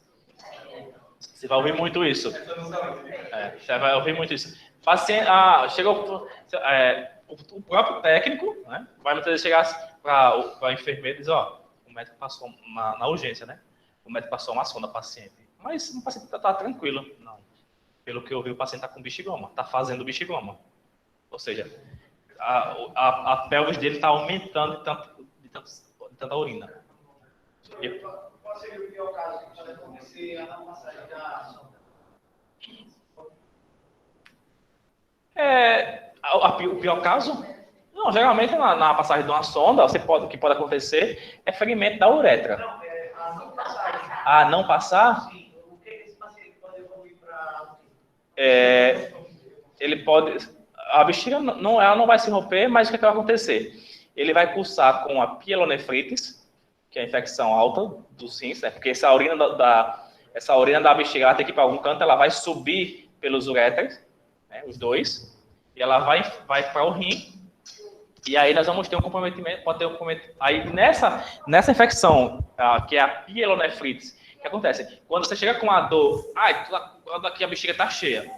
Speaker 1: Você vai ouvir muito isso. Você vai ouvir muito isso. Paciente, chegou o próprio técnico, né? Vai muitas vezes chegar para a enfermeira e dizer, o médico passou na urgência, né? O médico passou uma sonda paciente. Mas o paciente está tranquilo. Não. Pelo que eu vi, o paciente está com bexigoma. Está fazendo bexigoma. Ou seja, a pelvis dele está aumentando de tanta urina.
Speaker 2: Qual seria o pior caso que pode acontecer na passagem da sonda?
Speaker 1: O pior caso? Não, geralmente na passagem de uma sonda, o que pode acontecer é ferimento da uretra.
Speaker 2: Não, a não passagem.
Speaker 1: A não passar?
Speaker 2: Sim, o que esse paciente pode evoluir para...
Speaker 1: Ele pode... A bexiga ela não vai se romper, mas o que vai acontecer? Ele vai cursar com a pielonefrites, que é a infecção alta dos rins, né? Porque essa urina da bexiga ela tem que ir para algum canto, ela vai subir pelos uréteres, né? Os dois, e ela vai para o rim, e aí nós vamos ter um comprometimento, pode ter um comprometimento. Aí nessa infecção, que é a pielonefrites, o que acontece? Quando você chega com a dor, aqui a bexiga está cheia.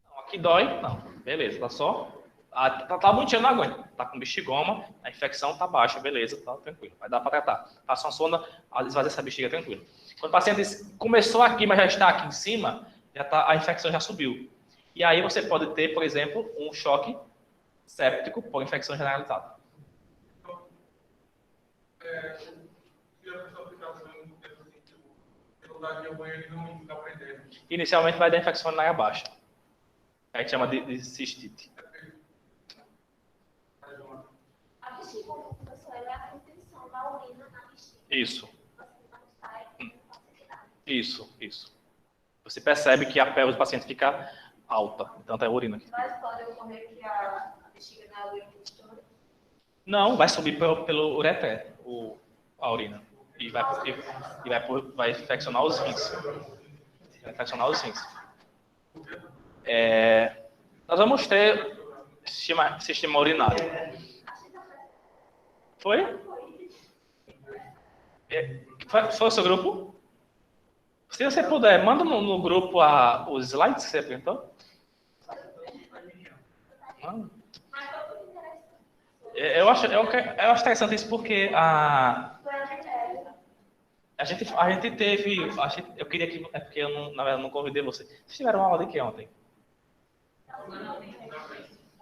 Speaker 1: Não, aqui dói, não, beleza, tá só... Tá bonitinho, não aguenta. Tá com bexigoma, a infecção tá baixa, beleza, tá tranquilo. Vai dar para tratar. Passa uma sonda, esvazia essa bexiga tranquilo. Quando o paciente começou aqui, mas já está aqui em cima, a infecção já subiu. E aí você pode ter, por exemplo, um choque séptico por infecção generalizada.
Speaker 4: Então, se a pessoa ficar fazendo dificuldade de ir ao banheiro e não ficar prendendo.
Speaker 1: Inicialmente vai dar infecção urinária baixa. A gente chama de cistite.
Speaker 5: A bexiga, professor, é a contenção da urina na bexiga.
Speaker 1: Isso.
Speaker 5: Não sai com facilidade.
Speaker 1: Isso. Você percebe que a pelve do paciente fica alta, tanto é urina aqui.
Speaker 3: Mas pode ocorrer que a bexiga da urina estoure?
Speaker 1: Não, vai subir pelo ureter, a urina. E vai infeccionar os rins. Vai infeccionar os rins. Nós vamos ter sistema urinário. Foi? Foi o seu grupo? Se você puder, manda no grupo os slides que você apresentou. Eu acho interessante isso porque a gente teve... eu queria que... É porque eu, na verdade, não convidei você. Vocês tiveram aula de que ontem?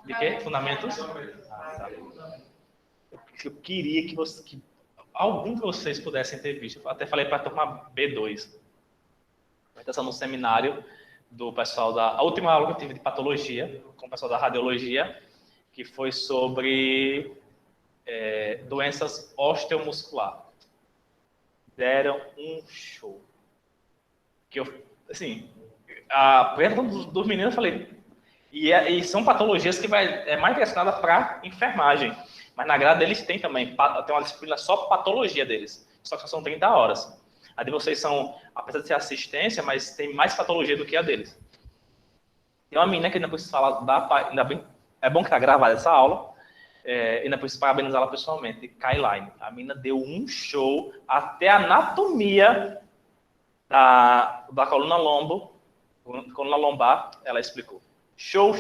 Speaker 1: De quê? Fundamentos? Tá. Eu queria que algum de vocês pudessem ter visto. Eu até falei para a turma B2. Apresentação no seminário do pessoal a última aula que eu tive de patologia, com o pessoal da radiologia, que foi sobre doenças osteomuscular. Deram um show. Que eu, assim, a apresentação dos meninos, eu falei, e são patologias que é mais direcionada para enfermagem. Mas na grade deles tem também, tem uma disciplina só patologia deles. Só que são 30 horas. A de vocês apesar de ser assistência, mas tem mais patologia do que a deles. Tem uma menina que ainda preciso falar, ainda bem, é bom que está gravada essa aula, ainda preciso parabenizá-la pessoalmente, Kailine. A menina deu um show, até a anatomia da coluna lombar, ela explicou. Show.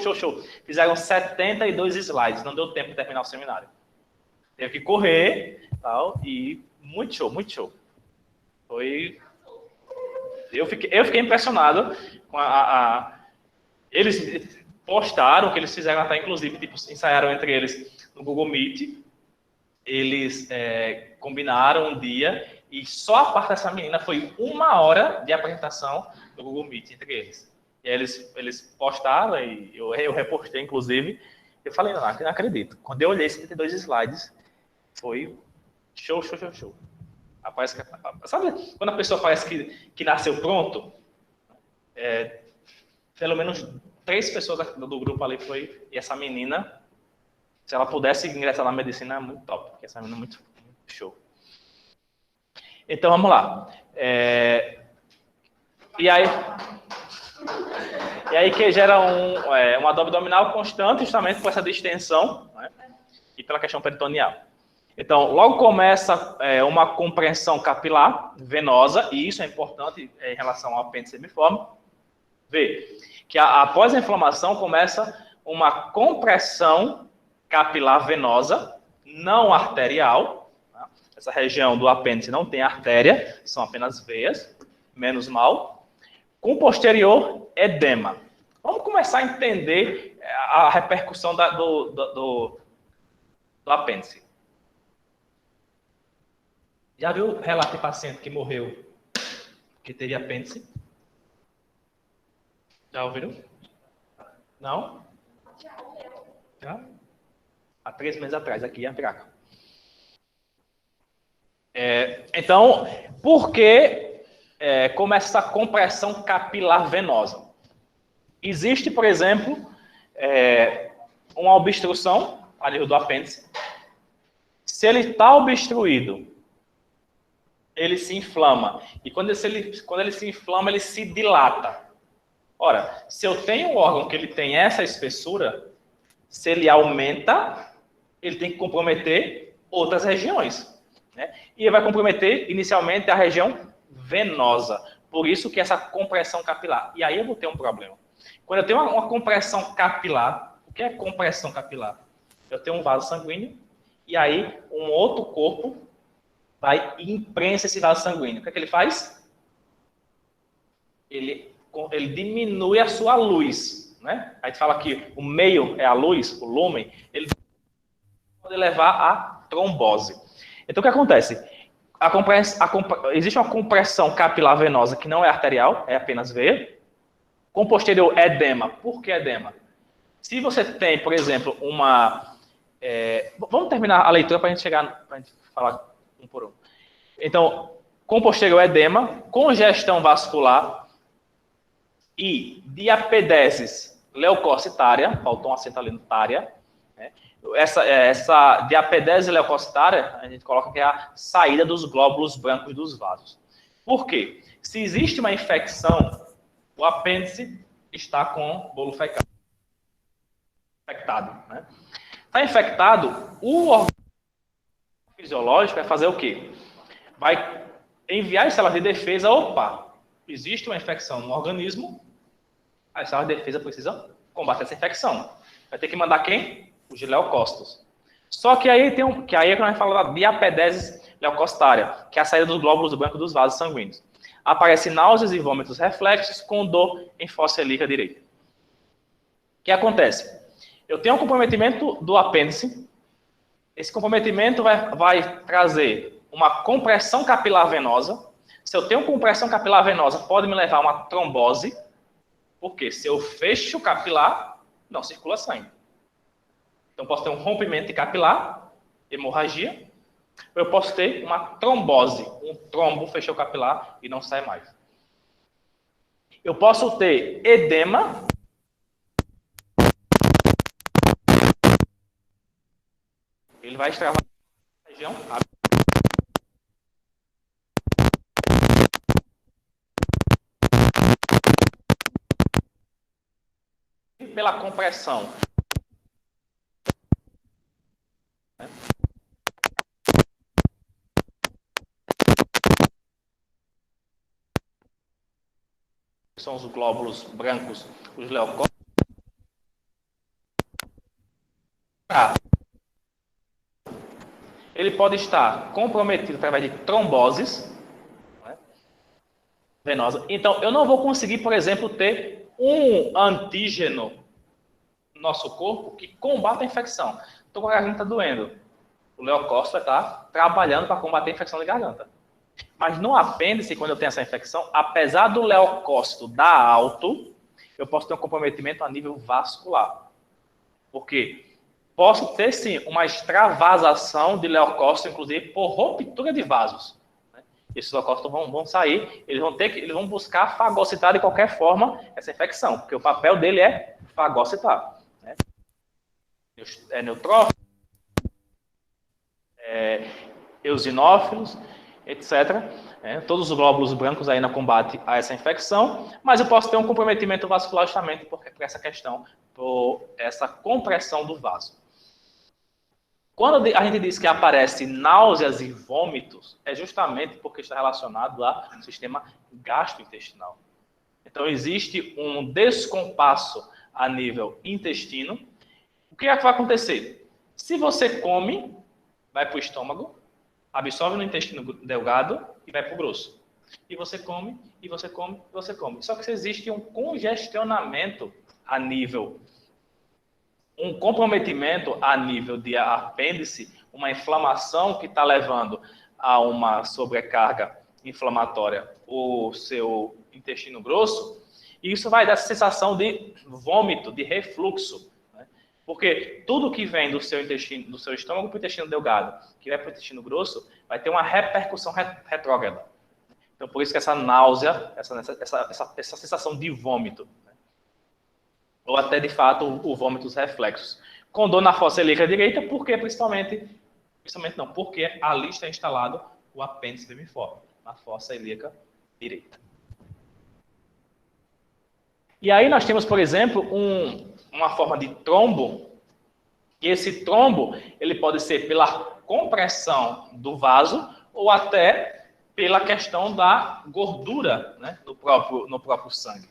Speaker 1: Fizeram 72 slides, não deu tempo de terminar o seminário. Teve que correr, tal, e muito show, muito show. Foi... Eu fiquei impressionado com Eles postaram que eles fizeram até, inclusive, tipo, ensaiaram entre eles no Google Meet. Eles combinaram um dia e só a parte dessa menina foi 1 hora de apresentação do Google Meet entre eles. E aí eles postaram e eu repostei, inclusive. Eu falei, não acredito. Quando eu olhei 72 slides, foi show, show, show, show. Sabe quando a pessoa parece que nasceu pronto? Pelo menos 3 pessoas do grupo ali foi, e essa menina, se ela pudesse ingressar na medicina, é muito top, porque essa menina é muito show. Então, vamos lá. E aí que gera um abdominal constante, justamente por essa distensão, né? E pela questão peritoneal. Então, logo começa uma compressão capilar venosa, e isso é importante em relação ao apêndice semiforme. Vê que após a inflamação começa uma compressão capilar venosa, não arterial. Tá? Essa região do apêndice não tem artéria, são apenas veias, menos mal. Com posterior edema. Vamos começar a entender a repercussão do apêndice. Já viu o relato de paciente que morreu que teria apêndice? Já ouviram? Não? Já? Há 3 meses atrás, aqui em Antraca. Então, por que começa essa compressão capilar venosa? Existe, por exemplo, uma obstrução a nível do apêndice. Se ele está obstruído, ele se inflama. E quando ele se inflama, ele se dilata. Ora, se eu tenho um órgão que ele tem essa espessura, se ele aumenta, ele tem que comprometer outras regiões. Né? E ele vai comprometer, inicialmente, a região venosa. Por isso que essa compressão capilar. E aí eu vou ter um problema. Quando eu tenho uma compressão capilar, o que é compressão capilar? Eu tenho um vaso sanguíneo, e aí um outro corpo vai e imprensa esse vaso sanguíneo. O que é que ele faz? Ele diminui a sua luz. Né? A gente fala que o meio é a luz, o lúmen, ele pode levar à trombose. Então, o que acontece? Existe uma compressão capilar venosa que não é arterial, é apenas veia. Com posterior edema. Por que edema? Se você tem, por exemplo, vamos terminar a leitura para a gente falar um por um. Então, com posterior edema, congestão vascular e diapedeses leucocitária, faltou um acento ali no tária, né? Essa diapedese leucocitária, a gente coloca que é a saída dos glóbulos brancos dos vasos. Por quê? Se existe uma infecção, o apêndice está com bolo fecal. Infectado. Né? Está infectado, o organismo fisiológico vai fazer o quê? Vai enviar as células de defesa. Opa, existe uma infecção no organismo, as células de defesa precisam combater essa infecção. Vai ter que mandar quem? Os leucócitos. Só que aí que aí é que nós falamos da diapedese leucocitária, que é a saída dos glóbulos brancos dos vasos sanguíneos. Aparecem náuseas e vômitos reflexos com dor em fossa ilíaca direita. O que acontece? Eu tenho um comprometimento do apêndice. Esse comprometimento vai trazer uma compressão capilar venosa. Se eu tenho compressão capilar venosa, pode me levar a uma trombose. Porque se eu fecho o capilar, não circula sangue. Então, posso ter um rompimento capilar, hemorragia. Eu posso ter uma trombose, um trombo fechou o capilar e não sai mais. Eu posso ter edema. Ele vai extravar a região. Pela compressão. São os glóbulos brancos, os leucócitos. ele pode estar comprometido através de tromboses, né, venosa. Então, eu não vou conseguir, por exemplo, ter um antígeno no nosso corpo que combata a infecção. Estou com a garganta doendo. O leucócito vai estar trabalhando para combater a infecção de garganta. Mas no apêndice, quando eu tenho essa infecção, apesar do leucócito dar alto, eu posso ter um comprometimento a nível vascular. Por quê? Posso ter, sim, uma extravasação de leucócito, inclusive por ruptura de vasos. Esses leucócitos vão sair, eles vão buscar fagocitar de qualquer forma essa infecção, porque o papel dele é fagocitar. Né? É neutrófilo, eosinófilos, etc. Todos os glóbulos brancos aí no combate a essa infecção, mas eu posso ter um comprometimento vascular justamente por essa questão, por essa compressão do vaso. Quando a gente diz que aparece náuseas e vômitos, é justamente porque está relacionado ao sistema gastrointestinal. Então, existe um descompasso a nível intestino. O que é que vai acontecer? Se você come, vai para o estômago, absorve no intestino delgado e vai para o grosso. E você come, e você come, e você come. Só que existe um congestionamento a nível, um comprometimento a nível de apêndice, uma inflamação que está levando a uma sobrecarga inflamatória o seu intestino grosso, e isso vai dar essa sensação de vômito, de refluxo. Porque tudo que vem do seu intestino, do seu estômago para o intestino delgado, que vai para o intestino grosso, vai ter uma repercussão retrógrada. Então, por isso que essa náusea, essa sensação de vômito, né? Ou até, de fato, o vômito dos reflexos. Com dor na fossa ilíaca direita, porque porque ali está instalado o apêndice vermiforme, na fossa ilíaca direita. E aí nós temos, por exemplo, uma forma de trombo, e esse trombo ele pode ser pela compressão do vaso ou até pela questão da gordura, né, no próprio sangue.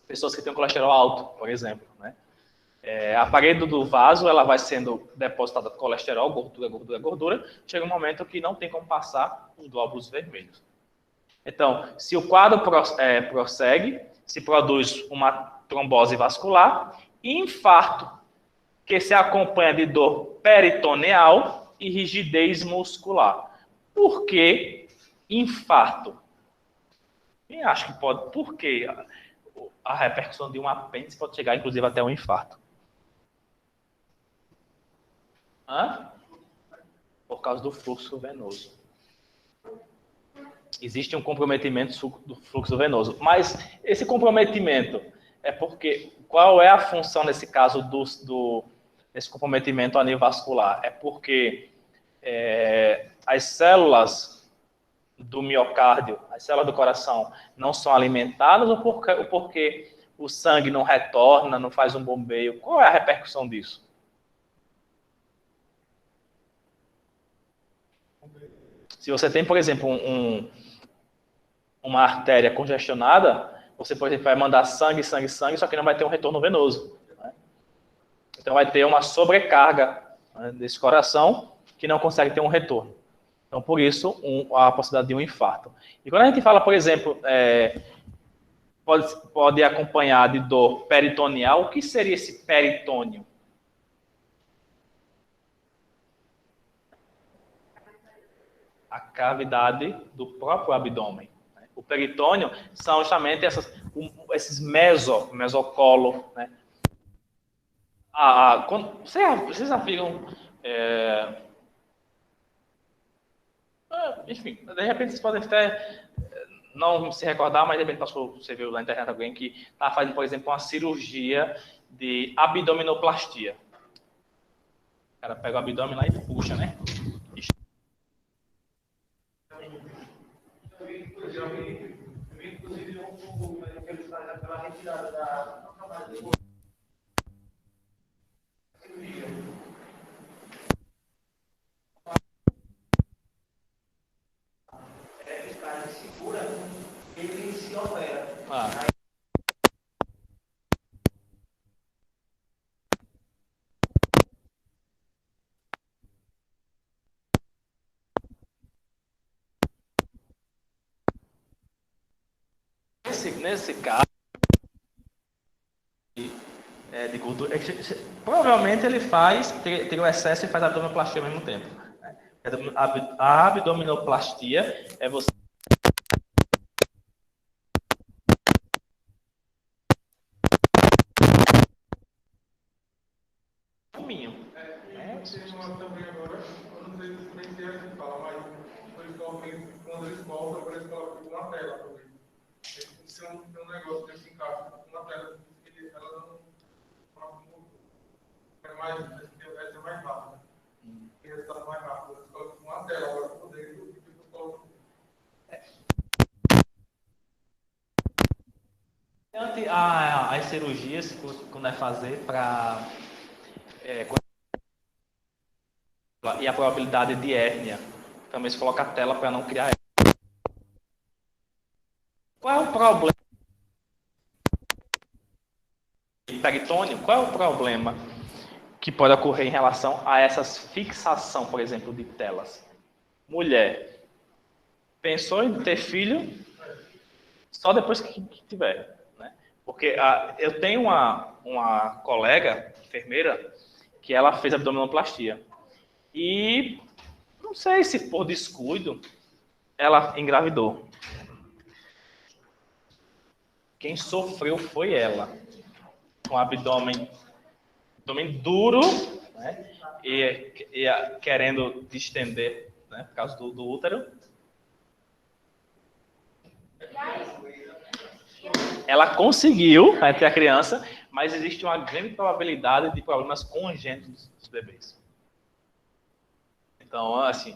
Speaker 1: Pessoas que têm colesterol alto, por exemplo. Né? A parede do vaso ela vai sendo depositada colesterol, gordura. Chega um momento que não tem como passar os glóbulos vermelhos. Então, se o quadro prossegue, se produz uma trombose vascular e infarto, que se acompanha de dor peritoneal e rigidez muscular. Por que infarto? Quem acha que pode? Por que a repercussão de um apêndice pode chegar, inclusive, até um infarto? Por causa do fluxo venoso. Existe um comprometimento do fluxo venoso. Mas esse comprometimento é porque... Qual é a função, nesse caso, desse comprometimento a nível vascular? É porque as células do miocárdio, as células do coração, não são alimentadas ou porque o sangue não retorna, não faz um bombeio? Qual é a repercussão disso? Se você tem, por exemplo, uma artéria congestionada, você, por exemplo, vai mandar sangue, só que não vai ter um retorno venoso. Né? Então, vai ter uma sobrecarga, né, desse coração que não consegue ter um retorno. Então, por isso, a possibilidade de um infarto. E quando a gente fala, por exemplo, pode acompanhar de dor peritoneal, o que seria esse peritônio? A cavidade do próprio abdômen. O peritônio são justamente esses mesocolo, né? Vocês já viram... enfim, de repente vocês podem até não se recordar, mas de repente você viu na internet alguém que está fazendo, por exemplo, uma cirurgia de abdominoplastia. O cara pega o abdômen lá e puxa, né?
Speaker 2: Inclusive, que eles fazem aquela retirada da camada de cirurgia. Esse cara segura, ele se opera.
Speaker 1: nesse caso de gordura, provavelmente ele tira o excesso e faz abdominoplastia ao mesmo tempo. A abdominoplastia é você
Speaker 4: Tem uma também agora, eu não sei se é assim que fala, mas quando eles voltam, eles colocam uma tela também. Tem um negócio que se encaixa uma tela, que ela não é mais rápida. Eles estão mais rápidos, eles colocam uma tela agora por dentro e depois colocam.
Speaker 1: As cirurgias, quando é fazer para e a probabilidade de hérnia. Também se coloca a tela para não criar hérnia. Qual é o problema? Peritônio, qual é o problema que pode ocorrer em relação a essas fixação, por exemplo, de telas? Mulher pensou em ter filho só depois que tiver, né? Porque eu tenho uma colega enfermeira que ela fez abdominoplastia. E não sei se por descuido ela engravidou. Quem sofreu foi ela. Com o abdômen duro, né? E querendo distender, né? Por causa do útero. Ela conseguiu ter a criança, mas existe uma grande probabilidade de problemas congênitos dos bebês. Então, assim,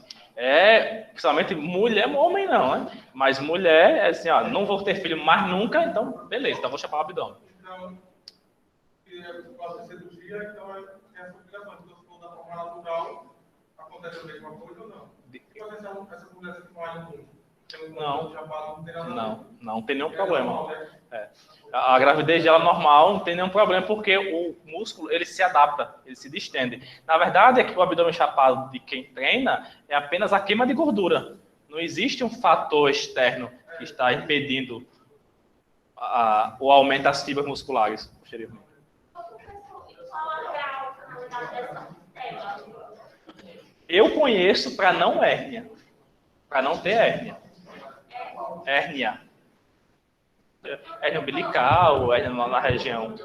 Speaker 1: principalmente mulher, homem não, né? Mas mulher, é assim, ó, não vou ter filho mais nunca, então, beleza, então vou chapar o abdômen.
Speaker 4: Então, se pode ser cirurgia, então tem essa obrigação. Então, se for da forma natural, acontece a mesma coisa ou não? E quando essa mulher se malha muito?
Speaker 1: Não tem nenhum problema. A gravidez dela normal não tem nenhum problema porque o músculo ele se adapta, ele se distende. Na verdade é que o abdômen chapado de quem treina é apenas a queima de gordura. Não existe um fator externo que está impedindo o aumento das fibras musculares posteriormente. Eu conheço para não hérnia, para não ter hérnia. Hérnia umbilical, hérnia na região.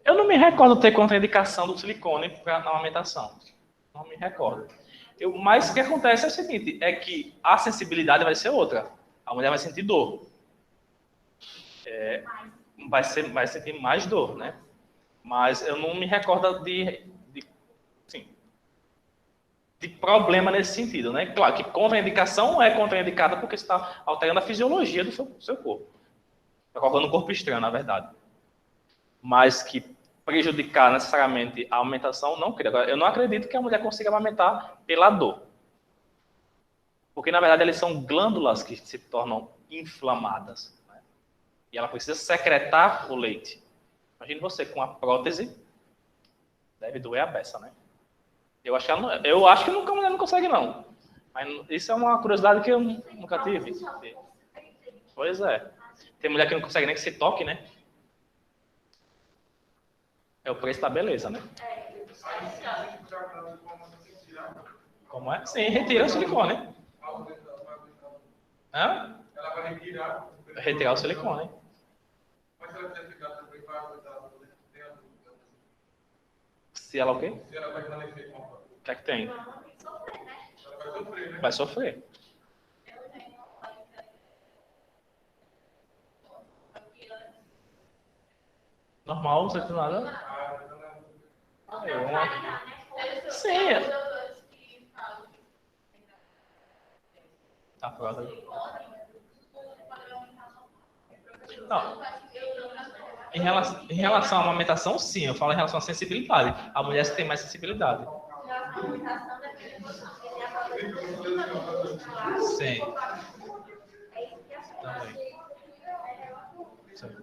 Speaker 1: Eu não me recordo ter contraindicação do silicone na amamentação. Não me recordo. Mas o que acontece é o seguinte, é que a sensibilidade vai ser outra. A mulher vai sentir dor. Vai sentir mais dor, né? Mas eu não me recordo de problema nesse sentido, né? Claro que contraindicação é contraindicada porque está alterando a fisiologia do seu corpo. Está colocando um corpo estranho, na verdade. Mas que prejudicar necessariamente a amamentação, não creio. Agora, eu não acredito que a mulher consiga amamentar pela dor. Porque, na verdade, elas são glândulas que se tornam inflamadas. Né? E ela precisa secretar o leite. Imagine você com a prótese, deve doer a beça, né? Eu acho que nunca a mulher não consegue, não. Mas isso é uma curiosidade que eu nunca tive. Pois é. Tem mulher que não consegue nem que se toque, né? É o preço da beleza, né? Como é? Sim, retira o silicone. Hã?
Speaker 4: Ela vai retirar.
Speaker 1: Retirar o silicone.
Speaker 4: Mas ela vai ficar também para aguentar.
Speaker 1: Se ela o quê?
Speaker 4: Se ela vai permanecer com a
Speaker 1: O que é que tem?
Speaker 4: ela vai sofrer, né?
Speaker 1: Vai sofrer. Normal, você tem nada? Sim. Tá pronto. Não. Em relação à amamentação, sim. Eu falo em relação à sensibilidade. A mulher tem mais sensibilidade. Sim. Também. Sim.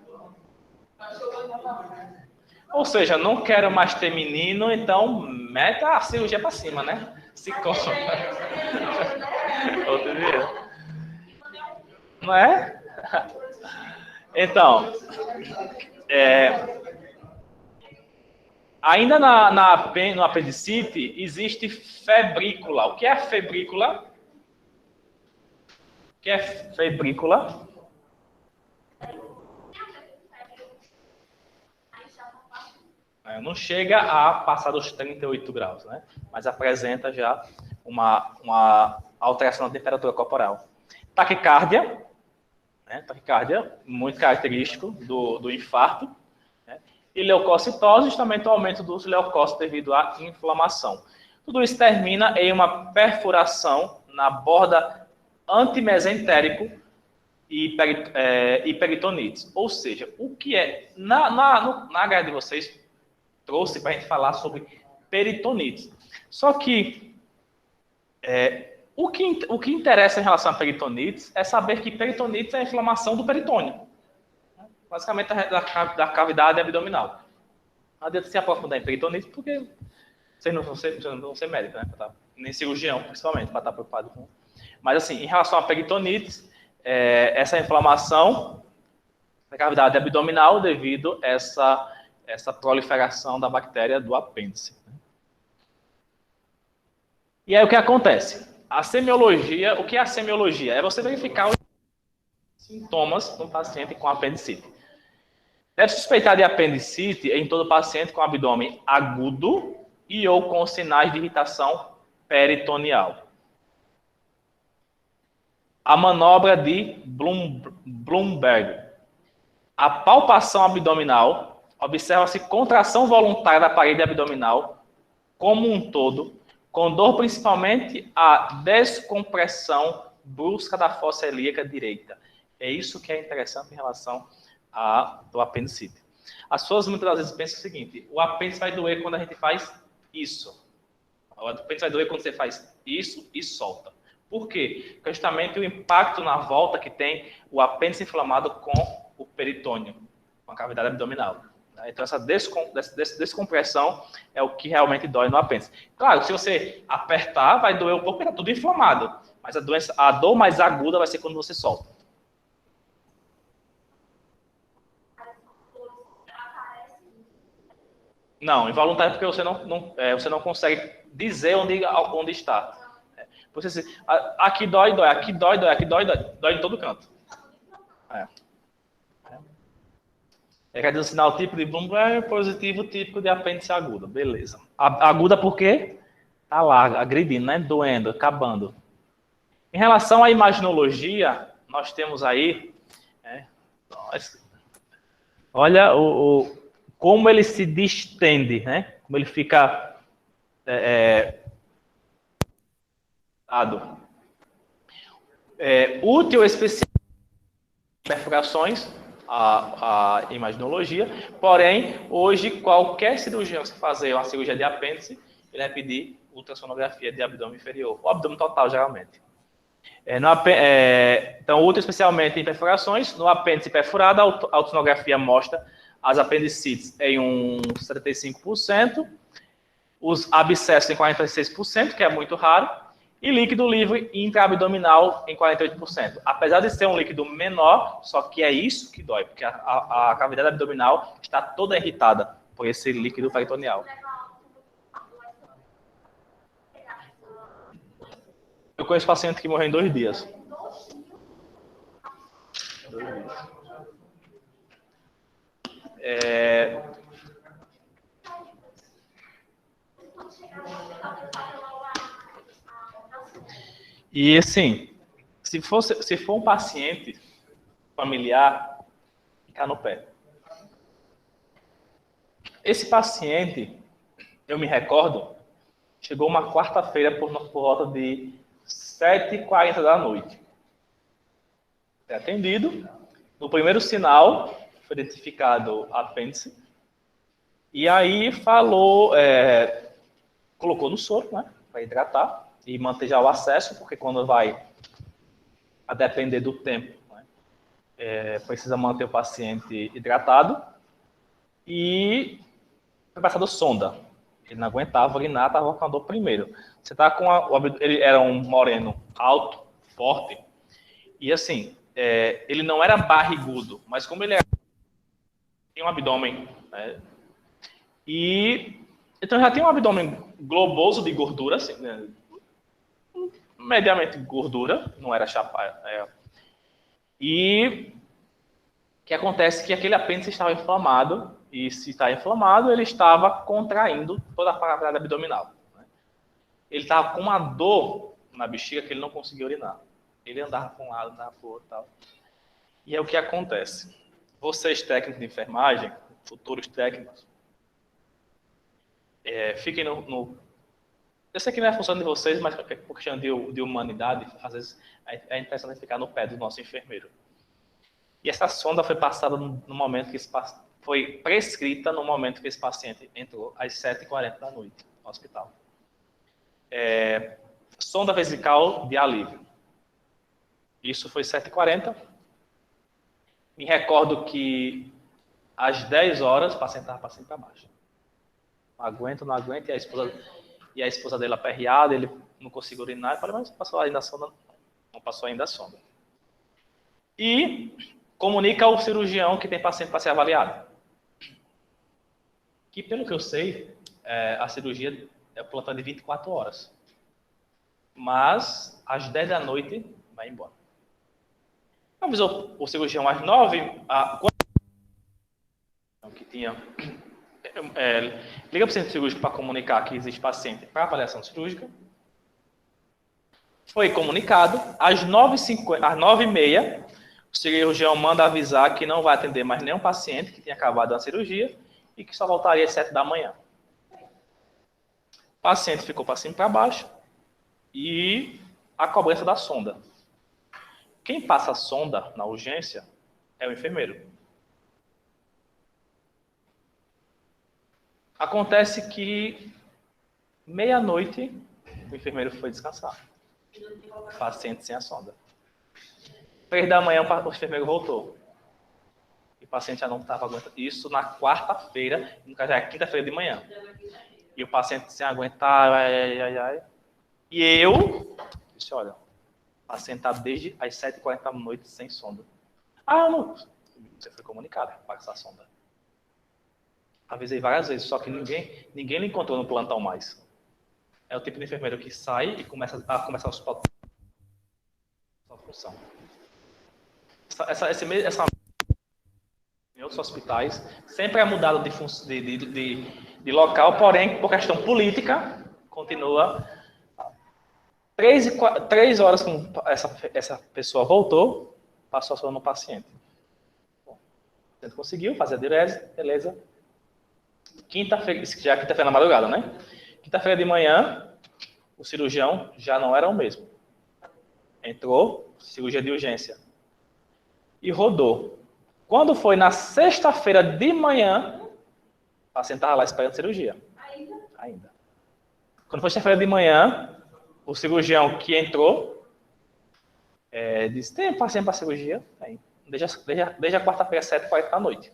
Speaker 1: Ou seja, não quero mais ter menino, então meta a cirurgia para cima, né? Psicólogo. Outro dia. Não é? Então, ainda no apendicite, existe febrícula. O que é febrícula? O que é febrícula? Não chega a passar dos 38 graus, né? Mas apresenta já uma alteração na temperatura corporal. Taquicardia, né? Taquicardia, muito característico do infarto. Né? E leucocitose, justamente o aumento dos leucócitos devido à inflamação. Tudo isso termina em uma perfuração na borda antimesentérico e peritonites. Ou seja, o que é... Na grade de vocês, trouxe para a gente falar sobre peritonites. Só que o que interessa em relação a peritonites é saber que peritonites é a inflamação do peritônio. Basicamente, da cavidade abdominal. Não adianta se aprofundar em peritonites, porque vocês não vão ser médico, né? Nem cirurgião, principalmente, para estar preocupado com... Mas, assim, em relação a peritonites, essa inflamação da cavidade abdominal devido a essa proliferação da bactéria do apêndice. E aí o que acontece? A semiologia, o que é a semiologia? É você verificar os sintomas de um paciente com apendicite. Deve suspeitar de apendicite em todo paciente com abdômen agudo e ou com sinais de irritação peritoneal. A manobra de Bloomberg. A palpação abdominal. Observa-se contração voluntária da parede abdominal como um todo, com dor principalmente a descompressão brusca da fossa ilíaca direita. É isso que é interessante em relação ao apendicite. As pessoas muitas das vezes pensam o seguinte: o apêndice vai doer quando a gente faz isso. O apêndice vai doer quando você faz isso e solta. Por quê? Porque justamente o impacto na volta que tem o apêndice inflamado com o peritônio, com a cavidade abdominal. Então, essa descompressão é o que realmente dói no apêndice. Claro, se você apertar, vai doer um pouco, porque está tudo inflamado. Mas a dor mais aguda vai ser quando você solta. Não, involuntário porque você não consegue dizer onde está. Você, aqui dói, aqui dói, dói em todo canto. Quer dizer, o sinal típico de Bloomberg positivo, típico de apêndice aguda. Beleza. Aguda por quê? Tá lá, agredindo, né? Doendo, acabando. Em relação à imaginologia, nós temos aí... olha como ele se distende, né? Como ele fica... útil especial perfurações, a imaginologia, porém, hoje, qualquer cirurgião que fazer uma cirurgia de apêndice, ele vai pedir ultrassonografia de abdômen inferior, ou abdômen total, geralmente. Então, útil especialmente em perfurações. No apêndice perfurado, a ultrassonografia mostra as apendicites em uns 75%, os abscessos em 46%, que é muito raro, e líquido livre intraabdominal em 48%. Apesar de ser um líquido menor, só que é isso que dói, porque a cavidade abdominal está toda irritada por esse líquido peritoneal. Eu conheço paciente que morreu em 2 dias. 2 dias. E assim, se for um paciente familiar, ficar no pé. Esse paciente, eu me recordo, chegou uma quarta-feira por volta de 7h40 da noite. Foi atendido. No primeiro sinal, foi identificado apêndice. E aí falou, colocou no soro, né, para hidratar e manter já o acesso, porque quando vai a depender do tempo, né, precisa manter o paciente hidratado. E foi passado sonda. Ele não aguentava urinar, estava com a dor primeiro. Você tá com ele era um moreno alto, forte, e assim, ele não era barrigudo, mas como ele tinha um abdômen, né, e então já tinha um abdômen globoso de gordura, assim, né, mediamente gordura, não era chapa. E o que acontece é que aquele apêndice estava inflamado, e se está inflamado, ele estava contraindo toda a parada abdominal. Né? Ele estava com uma dor na bexiga que ele não conseguia urinar. Ele andava para um lado, andava para o outro. Tal. E é o que acontece. Vocês, técnicos de enfermagem, futuros técnicos, fiquem no... Eu sei que não é a função de vocês, mas por questão de humanidade, às vezes é interessante ficar no pé do nosso enfermeiro. E essa sonda foi passada no momento que foi prescrita no momento que esse paciente entrou às 7h40 da noite no hospital. Sonda vesical de alívio. Isso foi 7h40. Me recordo que às 10 horas o paciente estava passando para baixo. Não aguenta, e a esposa dele aperreada, ele não conseguiu urinar. Eu falei, mas passou ainda a sonda? Não passou ainda a sonda. E comunica ao cirurgião que tem paciente para ser avaliado. Que, pelo que eu sei, a cirurgia é o plantão de 24 horas. Mas, às 10 da noite, vai embora. Avisou o cirurgião às 9, que tinha... liga para o centro cirúrgico para comunicar que existe paciente para avaliação cirúrgica. Foi comunicado. Às 9h30, o cirurgião manda avisar que não vai atender mais nenhum paciente que tinha acabado a cirurgia e que só voltaria às 7 da manhã. O paciente ficou para cima e para baixo e a cobrança da sonda. Quem passa a sonda na urgência é o enfermeiro. Acontece que, meia-noite, o enfermeiro foi descansar. O paciente sem a sonda. 3 da manhã, o enfermeiro voltou. E o paciente já não estava aguentando. Isso na quarta-feira, no caso já é quinta-feira de manhã. E o paciente sem aguentar, E eu disse, olha, o paciente está desde as 7h40 da noite sem sonda. Não. Você foi comunicado para essa sonda. Avisei várias vezes, só que ninguém lhe encontrou no plantão mais. É o tipo de enfermeiro que sai e começa a sua função. Essa em outros hospitais sempre é mudado de local, porém, por questão política, continua. 3 horas com essa pessoa voltou, passou a sonda no paciente. Bom, o paciente conseguiu fazer a diurese, beleza. Quinta-feira, já quinta-feira na madrugada, né? Quinta-feira de manhã, o cirurgião já não era o mesmo. Entrou, cirurgia de urgência. E rodou. Quando foi na sexta-feira de manhã, o paciente estava lá esperando cirurgia. Ainda. Quando foi sexta-feira de manhã, o cirurgião que entrou disse, tem paciente para cirurgia? Desde a quarta-feira, 7h40 da noite.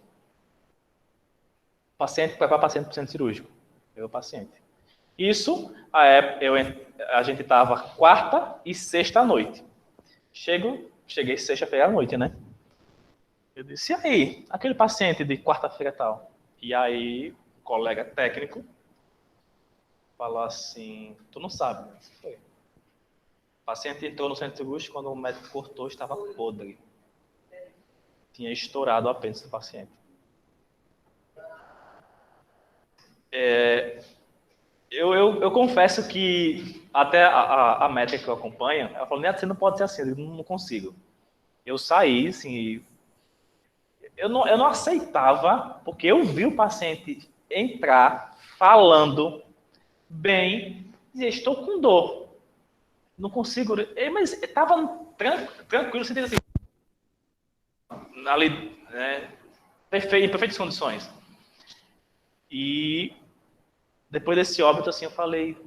Speaker 1: O paciente prepara o paciente para o centro cirúrgico. Eu, paciente. Isso, a gente estava quarta e sexta à noite. Cheguei sexta-feira à noite, né? Eu disse, e aí? Aquele paciente de quarta-feira e tal. E aí, o colega técnico falou assim, tu não sabe, né? Foi. O paciente entrou no centro cirúrgico, quando o médico cortou, estava podre. Tinha estourado o apêndice do paciente. Eu confesso que até a médica que eu acompanho, ela falou, Neto, você não pode ser assim, eu digo, não consigo. Eu saí, assim, eu não aceitava, porque eu vi o paciente entrar falando bem, dizia, estou com dor, não consigo, mas estava tranquilo, você assim, ali, né, em perfeitas condições. E depois desse óbito, assim, eu falei...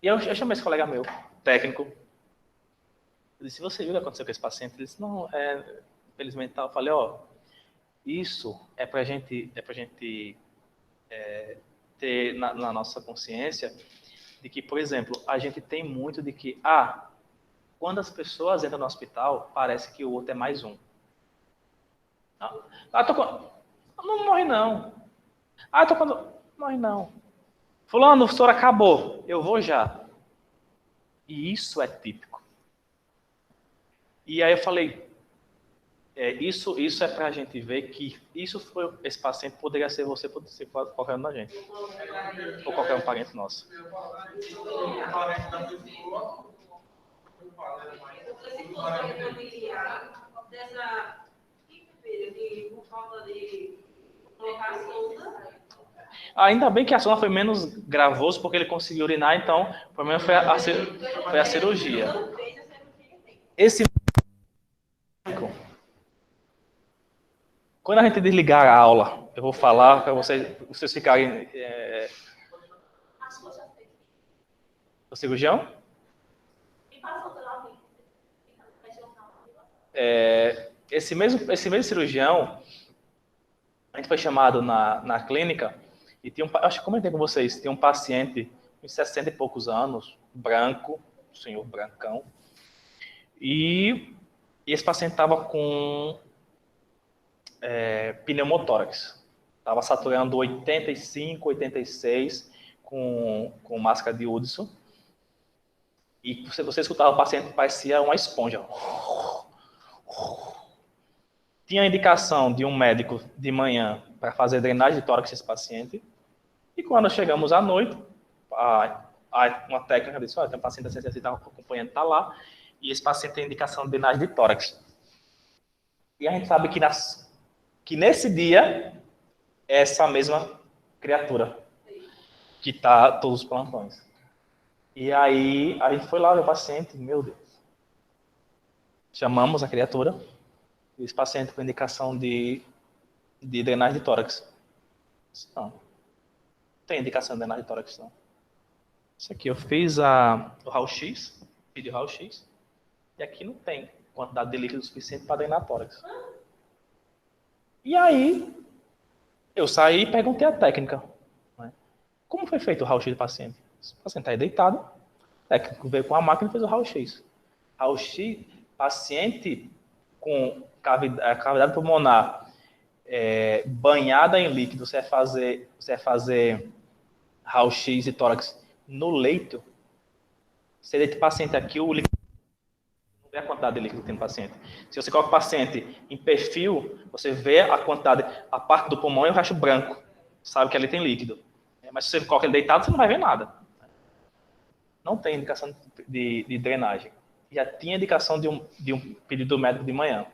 Speaker 1: E eu chamei esse colega meu, técnico. Eu disse, você viu o que aconteceu com esse paciente? Ele disse, não, infelizmente, tal. Eu falei, isso é pra gente ter na nossa consciência de que, por exemplo, a gente tem muito de que, quando as pessoas entram no hospital, parece que o outro é mais um. Não morre não. Não morre não. Fulano, o senhor acabou. Eu vou já. E isso é típico. E aí eu falei, isso é para a gente ver que esse paciente poderia ser você, poderia ser qualquer um da gente. Ou qualquer um parente nosso. Ainda bem que a sonda foi menos gravoso, porque ele conseguiu urinar, então o problema foi a cirurgia. Esse quando a gente desligar a aula, eu vou falar para vocês ficarem... O cirurgião? Esse mesmo cirurgião, a gente foi chamado na clínica e tinha acho que comentei com vocês, tinha um paciente de 60 e poucos anos, branco, senhor brancão, e esse paciente estava com pneumotórax. Estava saturando 85, 86 com máscara de Hudson. E você escutava o paciente, parecia uma esponja. Tinha a indicação de um médico de manhã para fazer drenagem de tórax nesse paciente. E quando chegamos à noite, uma técnica disse, tem um paciente assim, o acompanhante está lá, e esse paciente tem indicação de drenagem de tórax. E a gente sabe que nesse dia, é essa mesma criatura que está todos os plantões. E aí, a gente foi lá ver o paciente, meu Deus. Chamamos a criatura, e esse paciente com indicação de drenagem de tórax. Não tem indicação de drenagem de tórax, não. Isso aqui, eu fiz o raio-x, pedi o raio-x, e aqui não tem quantidade de líquido suficiente para drenar tórax. E aí, eu saí e perguntei a técnica. Né? Como foi feito o raio-x do paciente? O paciente está aí deitado, o técnico veio com a máquina e fez o raio-x. Raio-x, paciente com cavidade pulmonar banhada em líquido, você vai fazer raio-x e tórax no leito, você deita o paciente aqui, o líquido não vê a quantidade de líquido que tem no paciente. Se você coloca o paciente em perfil, você vê a quantidade, a parte do pulmão e o resto branco. Sabe que ali tem líquido. Mas se você coloca ele deitado, você não vai ver nada. Não tem indicação de drenagem. Já tinha indicação de um pedido do médico de manhã.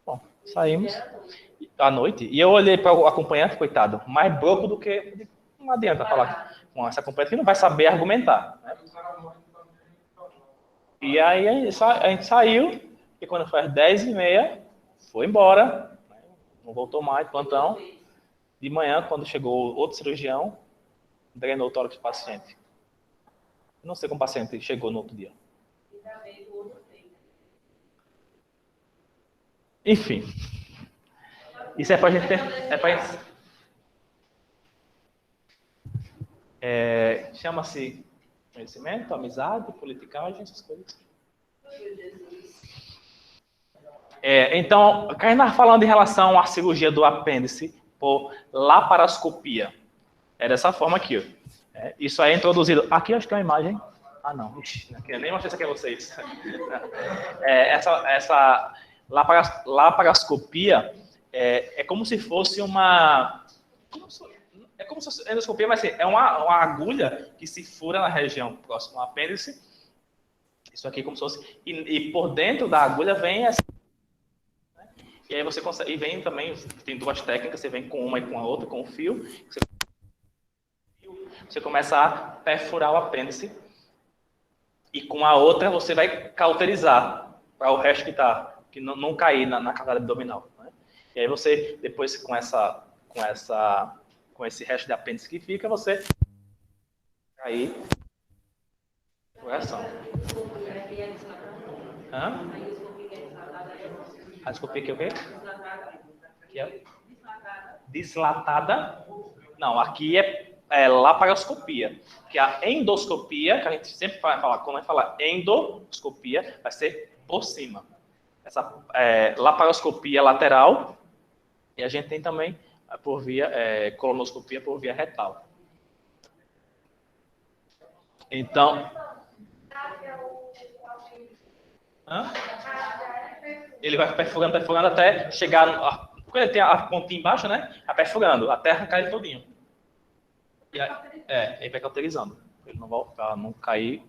Speaker 1: Bom, saímos à noite. E eu olhei para o acompanhante, coitado, mais broco do que... Não adianta falar com essa acompanhante que não vai saber argumentar. Né? E aí a gente saiu, e quando foi às 10h30, foi embora. Não voltou mais, plantão. De manhã, quando chegou outro cirurgião, drenou o tórax do paciente. Não sei como o paciente chegou no outro dia. Enfim. Isso é pra gente ter... chama-se conhecimento, amizade, politicagem, essas coisas. Então, a gente estava falando em relação à cirurgia do apêndice por laparoscopia. É dessa forma aqui. Isso aí é introduzido... Aqui acho que é uma imagem... não. Ixi, aqui, eu nem mostrei isso aqui a vocês. Essa laparoscopia é como se fosse uma... É como se fosse endoscopia, mas assim, é uma agulha que se fura na região próxima ao apêndice. Isso aqui é como se fosse... E por dentro da agulha vem essa... E aí você consegue... E vem também... Tem duas técnicas, você vem com uma e com a outra, com o fio. Você começa a perfurar o apêndice. E com a outra você vai cauterizar para o resto que não cair na cavidade abdominal. Né? E aí você, depois com esse resto de apêndice que fica, você aí coração. A escopia que é o quê? Que é? Dislatada? Não, aqui laparoscopia. Que a endoscopia, que a gente sempre fala, quando a gente fala endoscopia, vai ser por cima. Essa laparoscopia lateral, e a gente tem também por via colonoscopia por via retal. Então, ele vai perfurando até chegar. Quando ele tem a pontinha embaixo, né? Vai perfurando até arrancar ele todinho. E aí, ele vai cauterizando. Ele não vai pra não cair.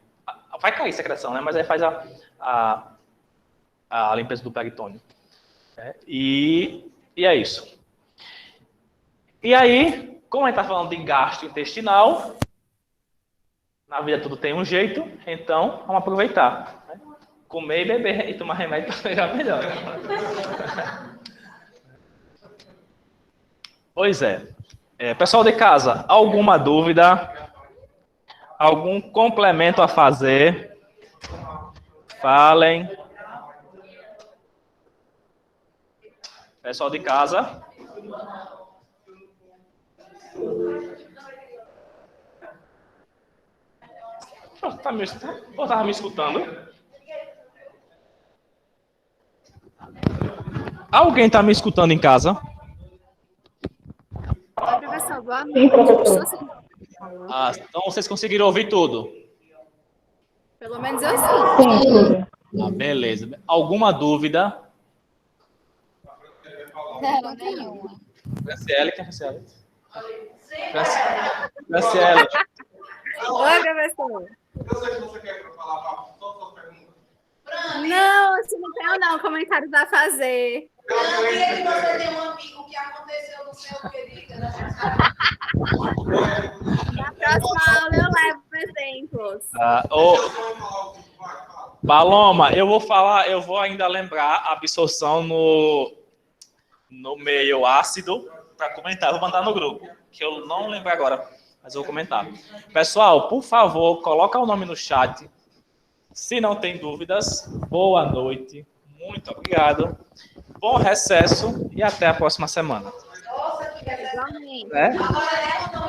Speaker 1: Vai cair secreção, né? Mas aí faz a limpeza do peritônio. E é isso. E aí, como a gente está falando de gasto intestinal, na vida tudo tem um jeito, então vamos aproveitar. Né? Comer e beber e tomar remédio para pegar melhor. Pois é. Pessoal de casa, alguma dúvida? Algum complemento a fazer? Falem. Pessoal de casa. Estava me escutando? Alguém está me escutando em casa?
Speaker 6: Oi, professor, boa noite.
Speaker 1: Então vocês conseguiram ouvir tudo?
Speaker 6: Pelo menos eu sim.
Speaker 1: Beleza. Alguma dúvida?
Speaker 6: Não, nenhuma.
Speaker 1: Franciele, quem é Franciele? Franciele.
Speaker 6: Oi, professor.
Speaker 4: Eu sei que você quer falar só suas perguntas.
Speaker 6: Não, assim, não tenho não comentários a fazer.
Speaker 3: Eu queria que você tenha um amigo que aconteceu no seu querido.
Speaker 6: Na próxima aula eu levo exemplos.
Speaker 1: Paloma, eu vou ainda lembrar a absorção no meio ácido para comentar. Vou mandar no grupo, que eu não lembro agora, mas eu vou comentar. Pessoal, por favor, coloca o nome no chat. Se não tem dúvidas, boa noite. Muito obrigado. Bom recesso e até a próxima semana.
Speaker 3: Nossa, que
Speaker 6: Igualmente.
Speaker 3: Agora